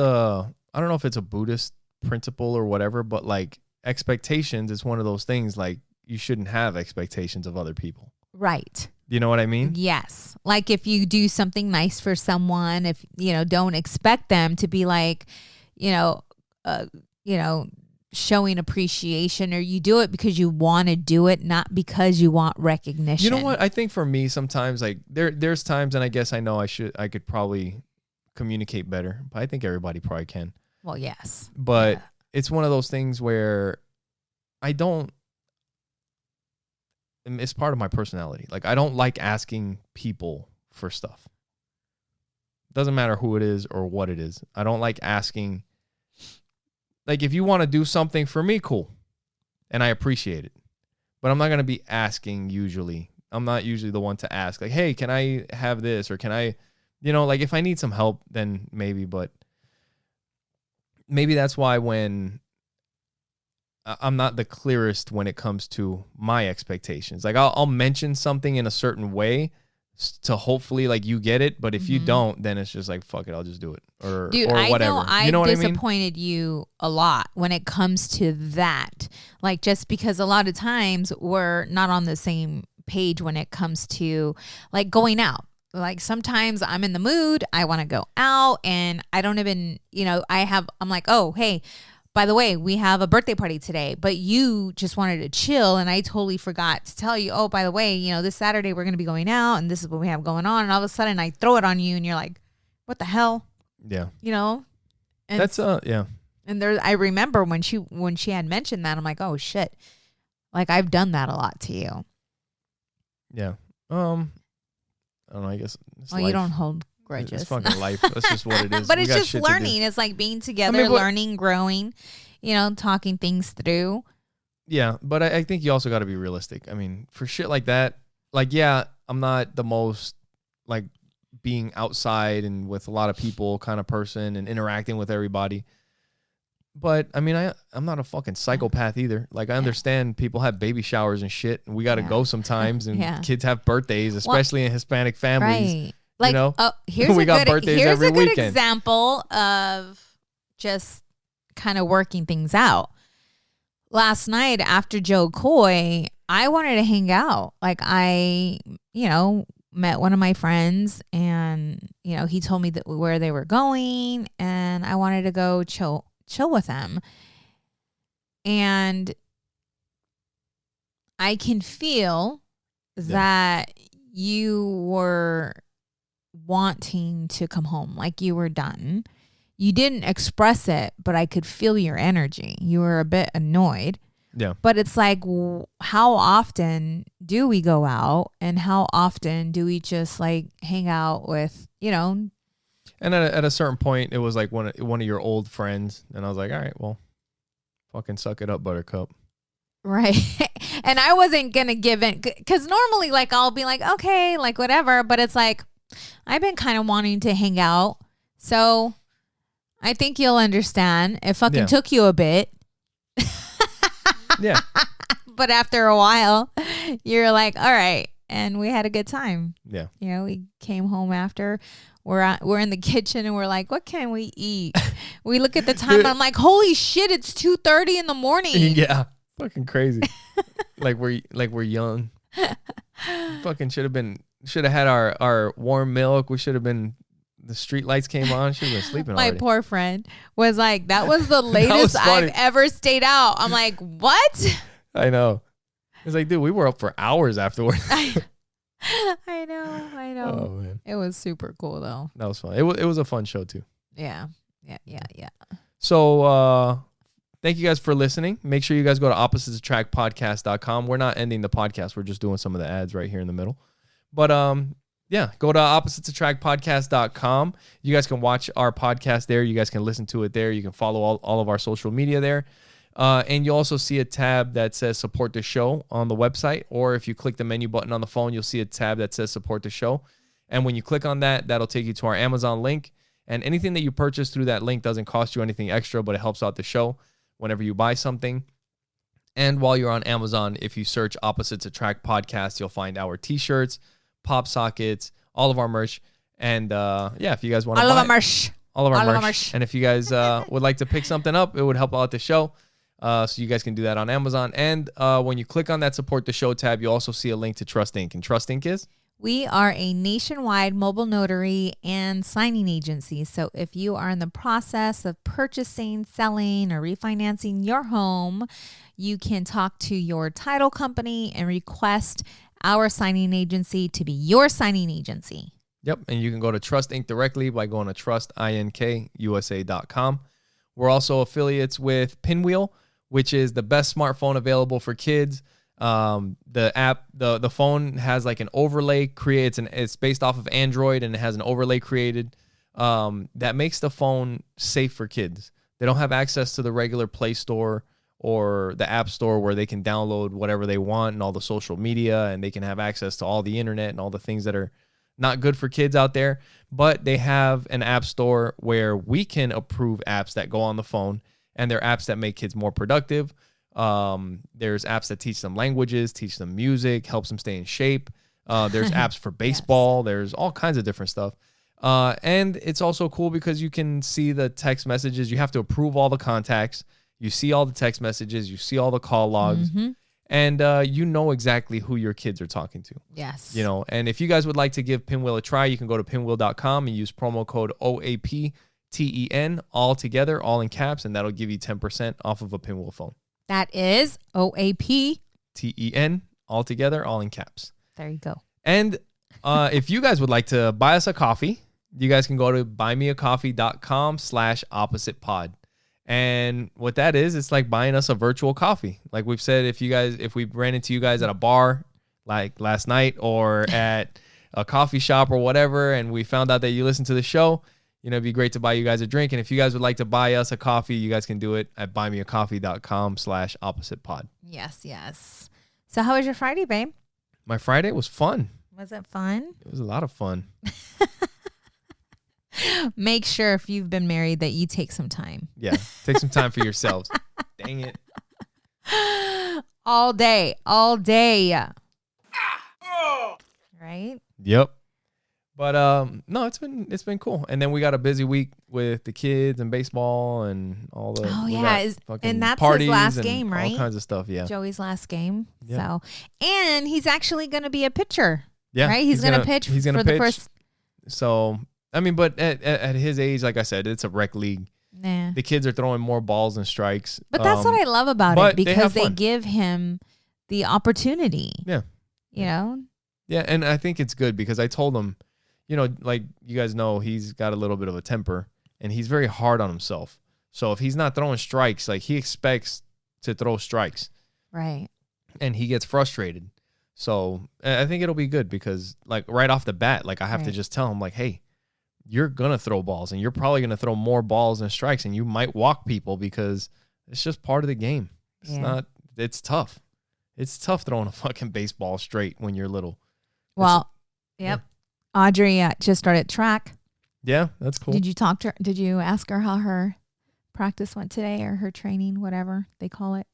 I don't know if it's a Buddhist principle or whatever, but like expectations is one of those things, like you shouldn't have expectations of other people. Right. You know what I mean? Yes. Like if you do something nice for someone, if, don't expect them to be like, showing appreciation, or you do it because you want to do it, not because you want recognition. You know what? I think for me, sometimes like there's times, and I guess I know I could probably communicate better, but I think everybody probably can. Well, yes. But it's one of those things where it's part of my personality. Like I don't like asking people for stuff. Doesn't matter who it is or what it is. I don't like asking. Like if you want to do something for me, cool. And I appreciate it. But I'm not going to be asking usually. I'm not usually the one to ask like, hey, can I have this? Or can I, like if I need some help, then maybe. But maybe that's why when I'm not the clearest when it comes to my expectations. Like I'll mention something in a certain way to hopefully like you get it, but if you don't, then it's just like fuck it, I'll just do it or whatever. I disappointed you a lot when it comes to that. Like just because a lot of times we're not on the same page when it comes to like going out. Like sometimes I'm in the mood, I want to go out, and I don't even, I'm like, oh, hey, by the way, we have a birthday party today, but you just wanted to chill, and I totally forgot to tell you, oh, by the way, this Saturday we're going to be going out, and this is what we have going on, and all of a sudden I throw it on you, and you're like, what the hell? Yeah. And that's, yeah. And I remember when she had mentioned that, I'm like, oh, shit. Like, I've done that a lot to you. Yeah. I don't know, I guess it's life. You don't hold grudges. It's fucking life. That's just what it is. But it's just learning. It's like being together, learning, growing, talking things through. Yeah, but I think you also got to be realistic. I mean, for shit like that, like, yeah, I'm not the most, like, being outside and with a lot of people kind of person and interacting with everybody. But, I mean, I'm not a fucking psychopath either. Like, I understand people have baby showers and shit, and we got to go sometimes, and kids have birthdays, especially in Hispanic families. Right. Like, here's we got birthdays every weekend. Here's a good example of just kind of working things out. Last night after Joe Coy, I wanted to hang out. Like, I, met one of my friends, and, he told me where they were going, and I wanted to go chill with them. And I can feel that you were wanting to come home, like you were done. You didn't express it, but I could feel your energy. You were a bit annoyed. Yeah. But it's like, how often do we go out, and how often do we just like hang out with, And at a certain point, it was like one of your old friends, and I was like, all right, well, fucking suck it up, Buttercup. Right. And I wasn't going to give in, because normally, like, I'll be like, okay, like, whatever. But it's like, I've been kind of wanting to hang out. So I think you'll understand. It fucking took you a bit. Yeah. But after a while, you're like, all right. And we had a good time. Yeah. We came home after. We're in the kitchen, and we're like, what can we eat? We look at the time, and I'm like, holy shit, it's 2:30 in the morning. Yeah. Fucking crazy. like we're young. Fucking should have been should have had our warm milk. We should have been. The street lights came on. She was sleeping My already. poor friend was like, that was the latest I've ever stayed out. I'm like, what? I know. It's like, dude, we were up for hours afterwards. I know. Oh, man. It was super cool, though. That was fun. It was a fun show, too. Yeah. So, thank you guys for listening. Make sure you guys go to oppositesattractpodcast.com. We're not ending the podcast. We're just doing some of the ads right here in the middle. But, yeah, go to oppositesattractpodcast.com. You guys can watch our podcast there. You guys can listen to it there. You can follow all of our social media there. And you'll also see a tab that says support the show on the website. Or if you click the menu button on the phone, you'll see a tab that says support the show. And when you click on that, that'll take you to our Amazon link. And anything that you purchase through that link doesn't cost you anything extra, but it helps out the show whenever you buy something. And while you're on Amazon, if you search Opposites Attract Podcast, you'll find our t-shirts, pop sockets, all of our merch. And if you guys want to buy all of our merch. And if you guys would like to pick something up, it would help out the show. So you guys can do that on Amazon. And when you click on that support the show tab, you also see a link to Trust Inc. And Trust Inc. is? We are a nationwide mobile notary and signing agency. So if you are in the process of purchasing, selling, or refinancing your home, you can talk to your title company and request our signing agency to be your signing agency. Yep. And you can go to Trust Inc. directly by going to trustinkusa.com. We're also affiliates with Pinwheel, which is the best smartphone available for kids. The app, the phone has like an overlay it's based off of Android, and it has an overlay created that makes the phone safe for kids. They don't have access to the regular Play Store or the App Store where they can download whatever they want and all the social media, and they can have access to all the internet and all the things that are not good for kids out there. But they have an app store where we can approve apps that go on the phone, and they're apps that make kids more productive. There's apps that teach them languages, teach them music, helps them stay in shape. There's apps for baseball. Yes. There's all kinds of different stuff. And it's also cool because you can see the text messages. You have to approve all the contacts. You see all the text messages. You see all the call logs. Mm-hmm. And you know exactly who your kids are talking to. Yes. You know, and if you guys would like to give Pinwheel a try, you can go to pinwheel.com and use promo code OAPTEN, all together, all in caps, and that'll give you 10% off of a Pinwheel phone. That is OAPTEN, all together, all in caps. There you go. And if you guys would like to buy us a coffee, you guys can go to buymeacoffee.com/oppositepod. And what that is, it's like buying us a virtual coffee. Like we've said, if we ran into you guys at a bar like last night or at a coffee shop or whatever, and we found out that you listen to the show, you know, it'd be great to buy you guys a drink. And if you guys would like to buy us a coffee, you guys can do it at buymeacoffee.com/oppositepod. Yes. So how was your Friday, babe? My Friday was fun. Was it fun? It was a lot of fun. Make sure if you've been married that you take some time. Yeah. Take some time for yourselves. Dang it. All day. Right? Yep. But no, it's been cool. And then we got a busy week with the kids and baseball and all the and that's his last game, right? All kinds of stuff, yeah. Joey's last game. Yeah. So, and he's actually going to be a pitcher. Yeah. Right? He's going to pitch for the first. So, I mean, but at his age, like I said, it's a rec league. Nah. The kids are throwing more balls and strikes. But that's what I love about it, because they give him the opportunity. Yeah. You know? Yeah, and I think it's good because I told him, you know, like you guys know, he's got a little bit of a temper and he's very hard on himself. So if he's not throwing strikes, like he expects to throw strikes. Right. And he gets frustrated. So I think it'll be good because like right off the bat, like I have to just tell him like, hey, you're going to throw balls and you're probably going to throw more balls than strikes and you might walk people because it's just part of the game. It's tough. It's tough throwing a fucking baseball straight when you're little. Well, yep. Audrey just started track. Yeah, that's cool. Did you talk to her? Did you ask her how her practice went today or her training, whatever they call it?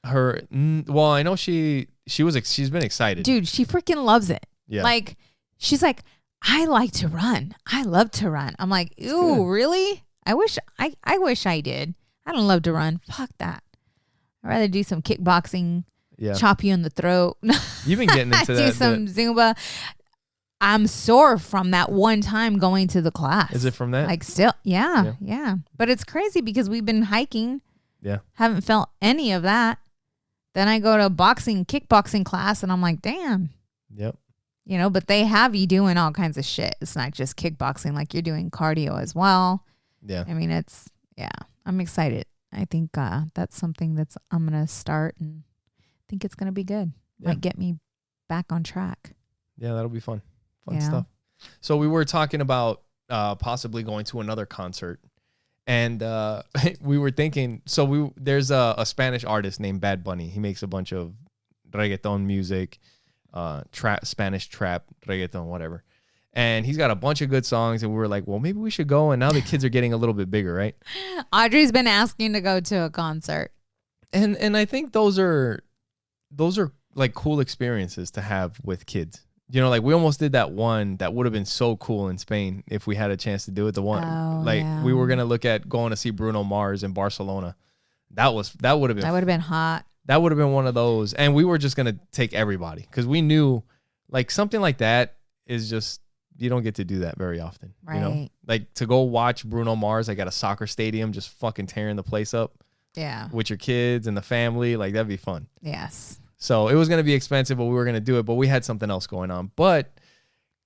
Well, I know she's been excited. Dude, she freaking loves it. Yeah. Like, she's like, I like to run. I love to run. I'm like, ooh, really? I wish I did. I don't love to run. Fuck that. I'd rather do some kickboxing, chop you in the throat. You've been getting into that. Do some Zumba. I'm sore from that one time going to the class. Is it from that? Like still, yeah. But it's crazy because we've been hiking. Yeah. Haven't felt any of that. Then I go to kickboxing class, and I'm like, damn. Yep. You know, but they have you doing all kinds of shit. It's not just kickboxing. Like, you're doing cardio as well. Yeah. I mean, I'm excited. I think that's something I'm going to start, and I think it's going to be good. Yeah. Might get me back on track. Yeah, that'll be fun. Fun stuff. So we were talking about possibly going to another concert. And we were thinking, there's a Spanish artist named Bad Bunny. He makes a bunch of reggaeton music, Spanish trap, reggaeton, whatever. And he's got a bunch of good songs. And we were like, well, maybe we should go. And now the kids are getting a little bit bigger, right? Audrey's been asking to go to a concert. And I think those are like cool experiences to have with kids. You know, like we almost did that one that would have been so cool in Spain if we had a chance to do it. We were gonna look at going to see Bruno Mars in Barcelona. That would have been hot. That would have been one of those, and we were just gonna take everybody because we knew like something like that is just you don't get to do that very often. Right. You know, like to go watch Bruno Mars like at a soccer stadium, just fucking tearing the place up. Yeah. With your kids and the family, like that'd be fun. Yes. So it was going to be expensive, but we were going to do it. But we had something else going on. But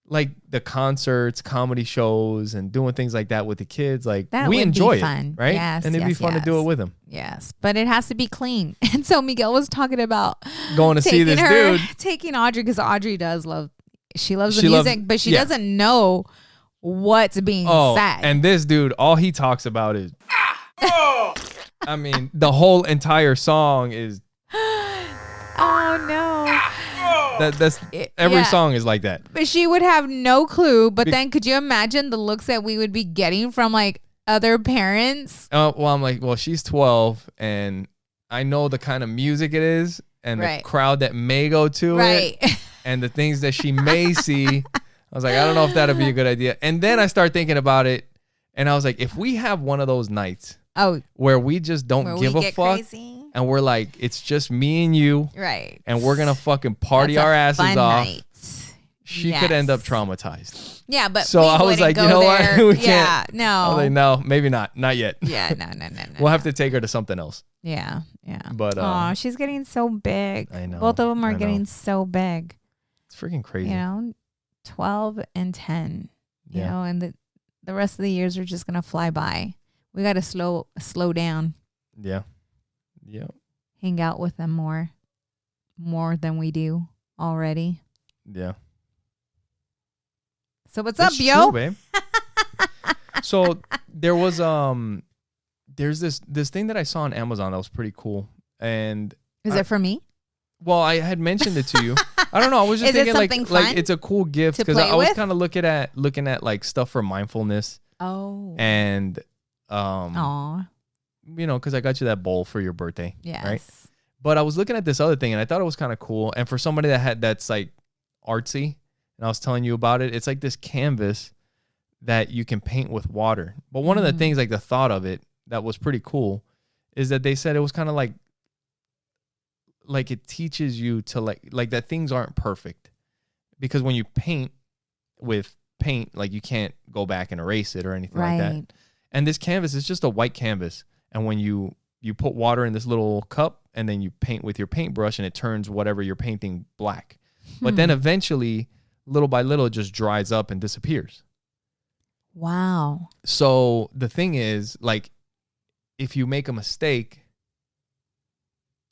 like the concerts, comedy shows, and doing things like that with the kids, like we enjoy it, right? Yes, and it'd be fun to do it with them. Yes, but it has to be clean. And so Miguel was talking about going to see this dude, taking Audrey because Audrey loves the music, but she doesn't know what's being said. And this dude, all he talks about is, I mean, the whole entire song is. Oh no! That's every song is like that. But she would have no clue. But then, could you imagine the looks that we would be getting from like other parents? Well, I'm like, well, she's 12, and I know the kind of music it is, and the crowd that may go to it, and the things that she may see. I was like, I don't know if that'd be a good idea. And then I start thinking about it, and I was like, if we have one of those nights, where we just don't give a fuck. Crazy. And we're like, it's just me and you. Right. And we're going to fucking party our asses off. Night. She could end up traumatized. Yeah, but so I was like, you know what? We can't. No. I was like, no, maybe not. Not yet. Yeah, no. We'll have to take her to something else. Yeah. But she's getting so big. I know. Both of them are getting so big. It's freaking crazy. You know, 12 and 10. You know, and the rest of the years are just going to fly by. We got to slow down. Yeah. Yeah. Hang out with them more than we do already. Yeah. So what's up, yo? True, babe. So there was there's this thing that I saw on Amazon that was pretty cool. And is it for me? Well, I had mentioned it to you. I don't know. I was just thinking like it's a cool gift because I was kind of looking at like stuff for mindfulness. Oh. And Aw. You know, because I got you that bowl for your birthday. Yes. Right. But I was looking at this other thing and I thought it was kind of cool. And for somebody that's like artsy, and I was telling you about it, it's like this canvas that you can paint with water. But one of the things, like the thought of it that was pretty cool, is that they said it was kind of like it teaches you to like that things aren't perfect. Because when you paint with paint, like you can't go back and erase it or anything like that. And this canvas is just a white canvas. And when you put water in this little cup and then you paint with your paintbrush and it turns whatever you're painting black. But then eventually, little by little, it just dries up and disappears. Wow. So the thing is, like, if you make a mistake,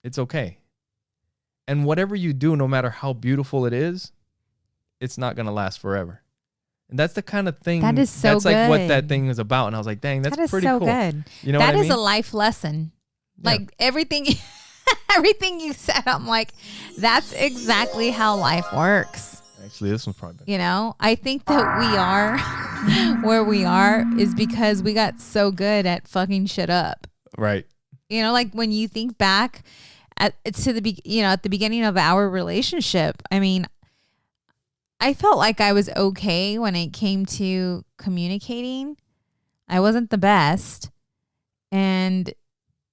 it's okay. And whatever you do, no matter how beautiful it is, it's not going to last forever. And that's the kind of thing that is so that's good. Like what that thing is about. And I was like, dang, that's pretty so cool. Good. You know that what I is mean? a life lesson. Yeah. Like everything you said, I'm like, that's exactly how life works. Actually, this one's probably better. You know, I think that we are where we are is because we got so good at fucking shit up. Right. You know, like when you think back at the beginning of our relationship, I mean, I felt like I was okay when it came to communicating. I wasn't the best. And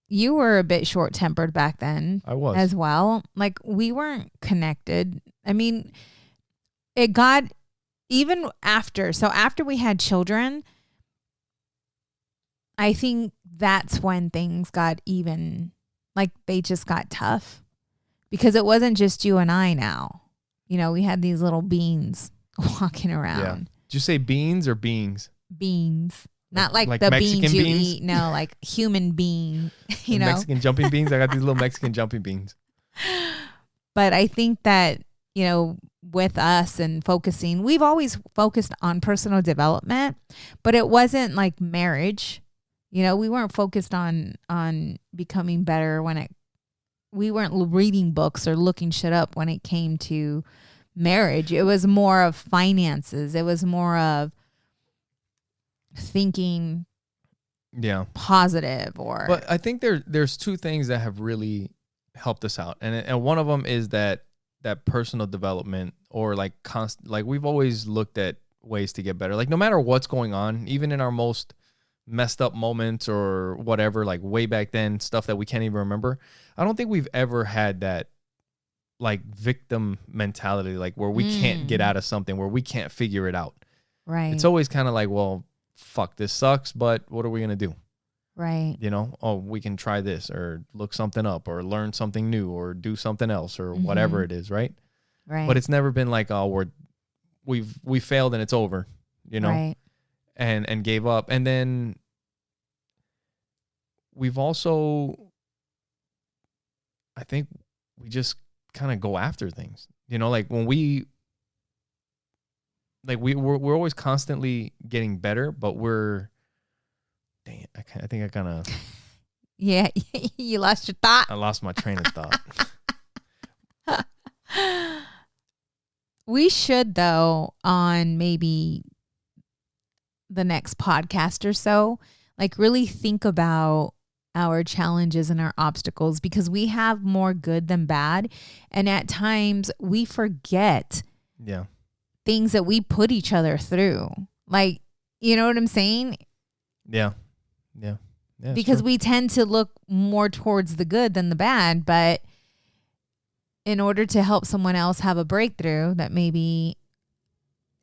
you were a bit short-tempered back then. I was. As well. Like we weren't connected. I mean, it got even after we had children, I think that's when things got even, like they just got tough, because it wasn't just you and I now. You know, we had these little beans walking around. Yeah. Did you say beans or beans? Beans. Not like the Mexican beans you beans? eat. No, like human bean, you know. Mexican jumping beans. I got these little Mexican jumping beans. But I think that, you know, with us and focusing, we've always focused on personal development, but it wasn't like marriage. You know, we weren't focused on becoming better we weren't reading books or looking shit up when it came to marriage. It was more of finances. It was more of thinking positive. But I think there's two things that have really helped us out, and one of them is that personal development, or like like we've always looked at ways to get better. Like no matter what's going on, even in our most messed up moments or whatever, like way back then, stuff that we can't even remember, I don't think we've ever had that like victim mentality, like where we can't get out of something, where we can't figure it out. Right. It's always kind of like, well, fuck, this sucks, but what are we gonna do? Right. You know, oh, we can try this, or look something up, or learn something new, or do something else, or whatever it is, right? Right. But it's never been like, oh, we failed and it's over, you know, right. and gave up. And then we've also, I think we just kind of go after things, you know, like when we're always constantly getting better, but dang it, I think I kind of... Yeah, you lost your thought. I lost my train of thought. We should, though, on maybe the next podcast or so, like really think about our challenges and our obstacles, because we have more good than bad. And at times we forget things that we put each other through. Like, you know what I'm saying? Yeah. Because we tend to look more towards the good than the bad, but in order to help someone else have a breakthrough that maybe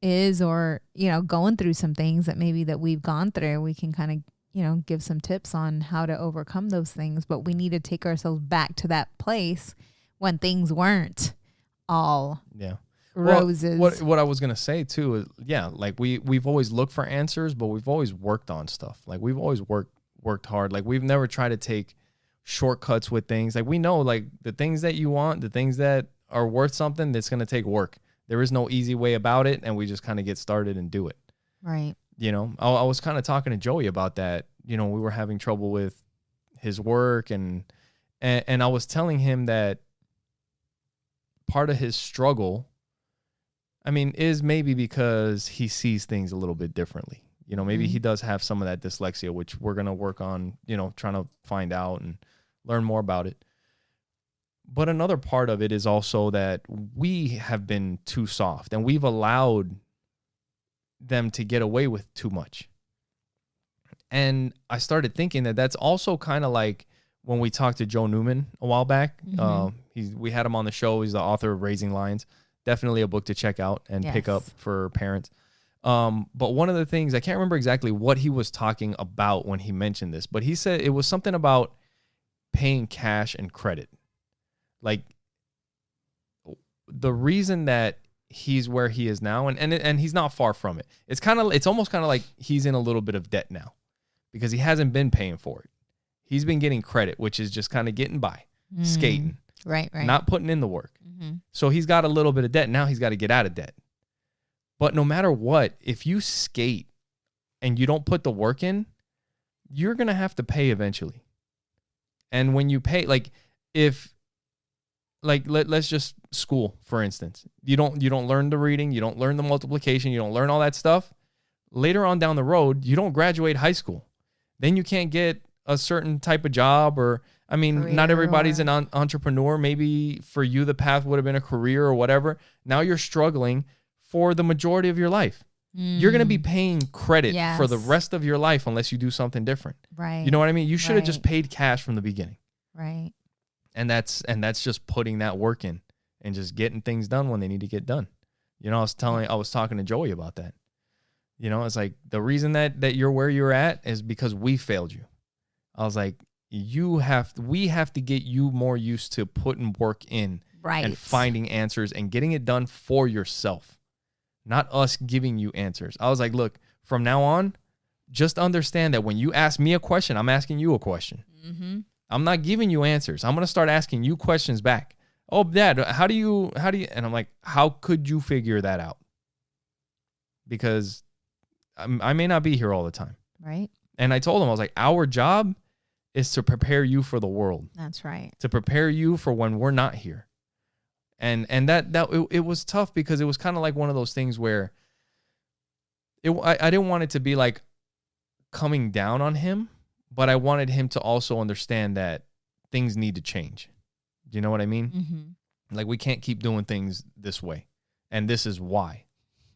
is, or, you know, going through some things that maybe that we've gone through, we can kind of, you know, give some tips on how to overcome those things. But we need to take ourselves back to that place when things weren't all roses. Well, what I was going to say too is, like we've always looked for answers, but we've always worked on stuff. Like we've always worked hard. Like we've never tried to take shortcuts with things. Like we know, like the things that you want, the things that are worth something, that's going to take work. There is no easy way about it, and we just kind of get started and do it. Right. You know, I was kind of talking to Joey about that. You know, we were having trouble with his work, and I was telling him that part of his struggle, I mean, is maybe because he sees things a little bit differently. You know, maybe he does have some of that dyslexia, which we're going to work on, you know, trying to find out and learn more about it. But another part of it is also that we have been too soft, and we've allowed them to get away with too much. And I started thinking that that's also kind of like when we talked to Joe Newman a while back. We had him on the show. He's the author of Raising Lions. Definitely a book to check out and pick up for parents. But one of the things, I can't remember exactly what he was talking about when he mentioned this, but he said it was something about paying cash and credit. Like the reason that he's where he is now, and he's not far from it. It's almost kind of like he's in a little bit of debt now because he hasn't been paying for it. He's been getting credit, which is just kind of getting by, skating. Right. Not putting in the work. So he's got a little bit of debt. Now he's got to get out of debt. But no matter what, if you skate and you don't put the work in, you're going to have to pay eventually. And when you pay, like let's just school, for instance. You don't learn the reading, you don't learn the multiplication, you don't learn all that stuff. Later on down the road, you don't graduate high school. Then you can't get a certain type of job, or I mean, career, not everybody's an entrepreneur. Maybe for you, the path would have been a career or whatever. Now you're struggling for the majority of your life. You're going to be paying credit for the rest of your life unless you do something different. Right. You know what I mean? You should have just paid cash from the beginning. Right. And that's just putting that work in and just getting things done when they need to get done. You know, I was talking to Joey about that. You know, it's like the reason that you're where you're at is because we failed you. I was like, we have to get you more used to putting work in and finding answers and getting it done for yourself, not us giving you answers. I was like, look, from now on, just understand that when you ask me a question, I'm asking you a question. Mm-hmm. I'm not giving you answers. I'm going to start asking you questions back. Oh, Dad, how do you, and I'm like, how could you figure that out? Because I may not be here all the time. Right. And I told him, I was like, our job is to prepare you for the world. That's right. To prepare you for when we're not here. And it was tough because it was kind of like one of those things where I didn't want it to be like coming down on him, but I wanted him to also understand that things need to change. Do you know what I mean? Mm-hmm. Like, we can't keep doing things this way. And this is why.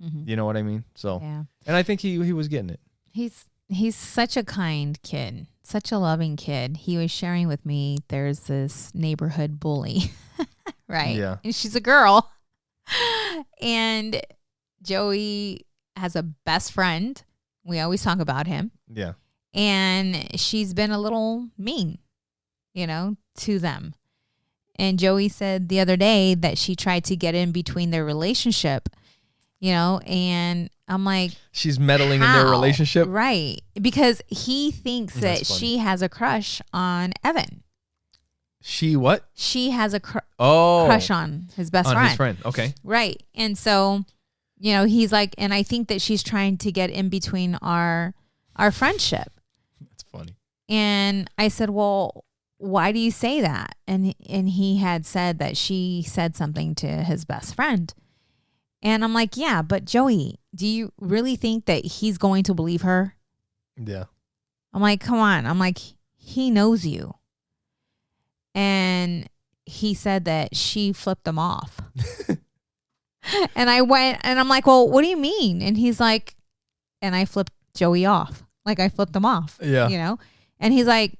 Mm-hmm. You know what I mean? So, yeah. And I think he was getting it. He's such a kind kid, such a loving kid. He was sharing with me, there's this neighborhood bully, right? Yeah. And she's a girl. And Joey has a best friend. We always talk about him. Yeah. And she's been a little mean, to them. And Joey said the other day that she tried to get in between their relationship, and I'm like, she's meddling in their relationship. Right. Because he thinks that she has a crush on Evan. She what? She has a crush on his best friend. On his friend. Okay. Right. And so, he's like, and I think that she's trying to get in between our friendship. That's funny. And I said, well, why do you say that? And he had said that she said something to his best friend. And I'm like, yeah, but Joey, do you really think that he's going to believe her? Yeah. I'm like, come on. I'm like, he knows you. And he said that she flipped him off. And I went and I'm like, well, what do you mean? And he's like, and I flipped Joey off. Like, I flipped him off. Yeah. And he's like,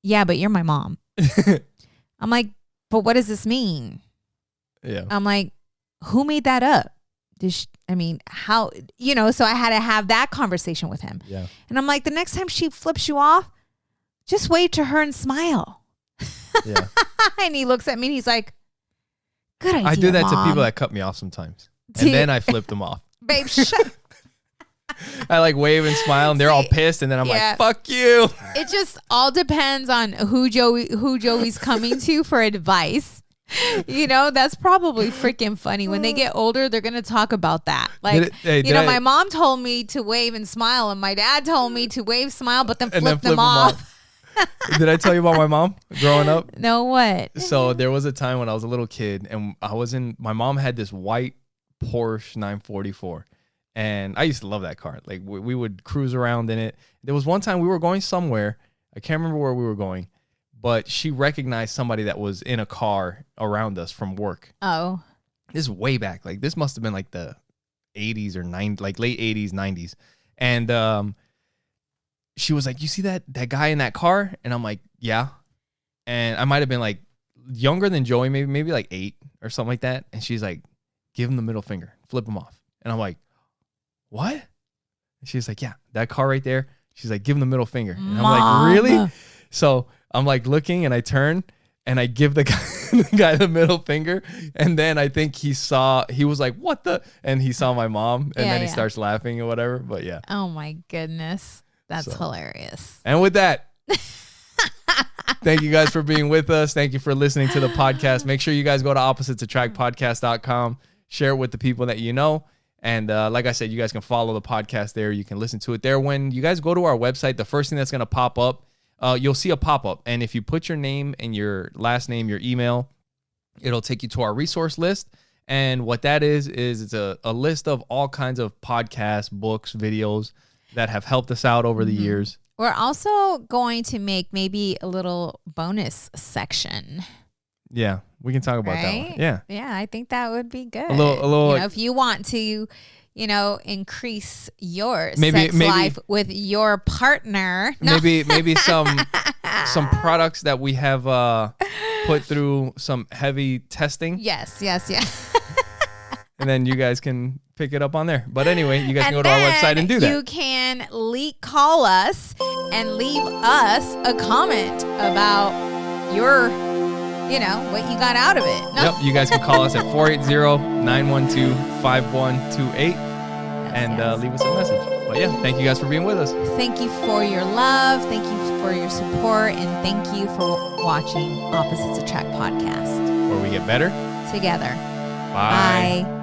yeah, but you're my mom. I'm like, but what does this mean? Yeah. I'm like, who made that up? How, so I had to have that conversation with him. Yeah. And I'm like, the next time she flips you off, just wave to her and smile. Yeah. And he looks at me and he's like, good idea, I do that Mom. to people that cut me off sometimes. And then I flip them off. Babe, shut I like wave and smile and they're all pissed and then I'm like, fuck you. It just all depends on who Joey's coming to for advice. That's probably freaking funny. When they get older, they're going to talk about that. Like, my mom told me to wave and smile and my dad told me to wave, smile, but then flip them off. Did I tell you about my mom growing up? No, what? So there was a time when I was a little kid and my mom had this white Porsche 944. And I used to love that car. Like, we would cruise around in it. There was one time we were going somewhere. I can't remember where we were going, but she recognized somebody that was in a car around us from work. Oh. This is way back. Like, this must have been like the 80s or 90s, like late 80s, 90s. And she was like, you see that guy in that car? And I'm like, yeah. And I might have been like younger than Joey, maybe like 8 or something like that. And she's like, give him the middle finger, flip him off. And I'm like, what? And she's like, yeah, that car right there. She's like, give him the middle finger. And I'm like, really? So I'm like looking and I turn and I give the guy the middle finger. And then I think he was like, what the? And he saw my mom and then he starts laughing or whatever. But yeah. Oh my goodness. That's hilarious. And with that, thank you guys for being with us. Thank you for listening to the podcast. Make sure you guys go to oppositesattractpodcast.com. Share it with the people that you know. And like I said, you guys can follow the podcast there. You can listen to it there. When you guys go to our website, the first thing that's going to pop up, you'll see a pop-up. And if you put your name and your last name, your email, it'll take you to our resource list. And what that is it's a list of all kinds of podcasts, books, videos that have helped us out over the years. We're also going to make maybe a little bonus section. Yeah, we can talk about that one. Yeah. Yeah, I think that would be good. A little if you want to, increase your sex life with your partner. Maybe some products that we have put through some heavy testing. Yes. And then you guys can pick it up on there. But anyway, you guys can go to our website and do that. You can call us and leave us a comment about your, what you got out of it. No. Yep, you guys can call us at 480-912-5128 and leave us a message. But yeah, thank you guys for being with us. Thank you for your love. Thank you for your support. And thank you for watching Opposites Attract podcast. Where we get better together. Bye. Bye.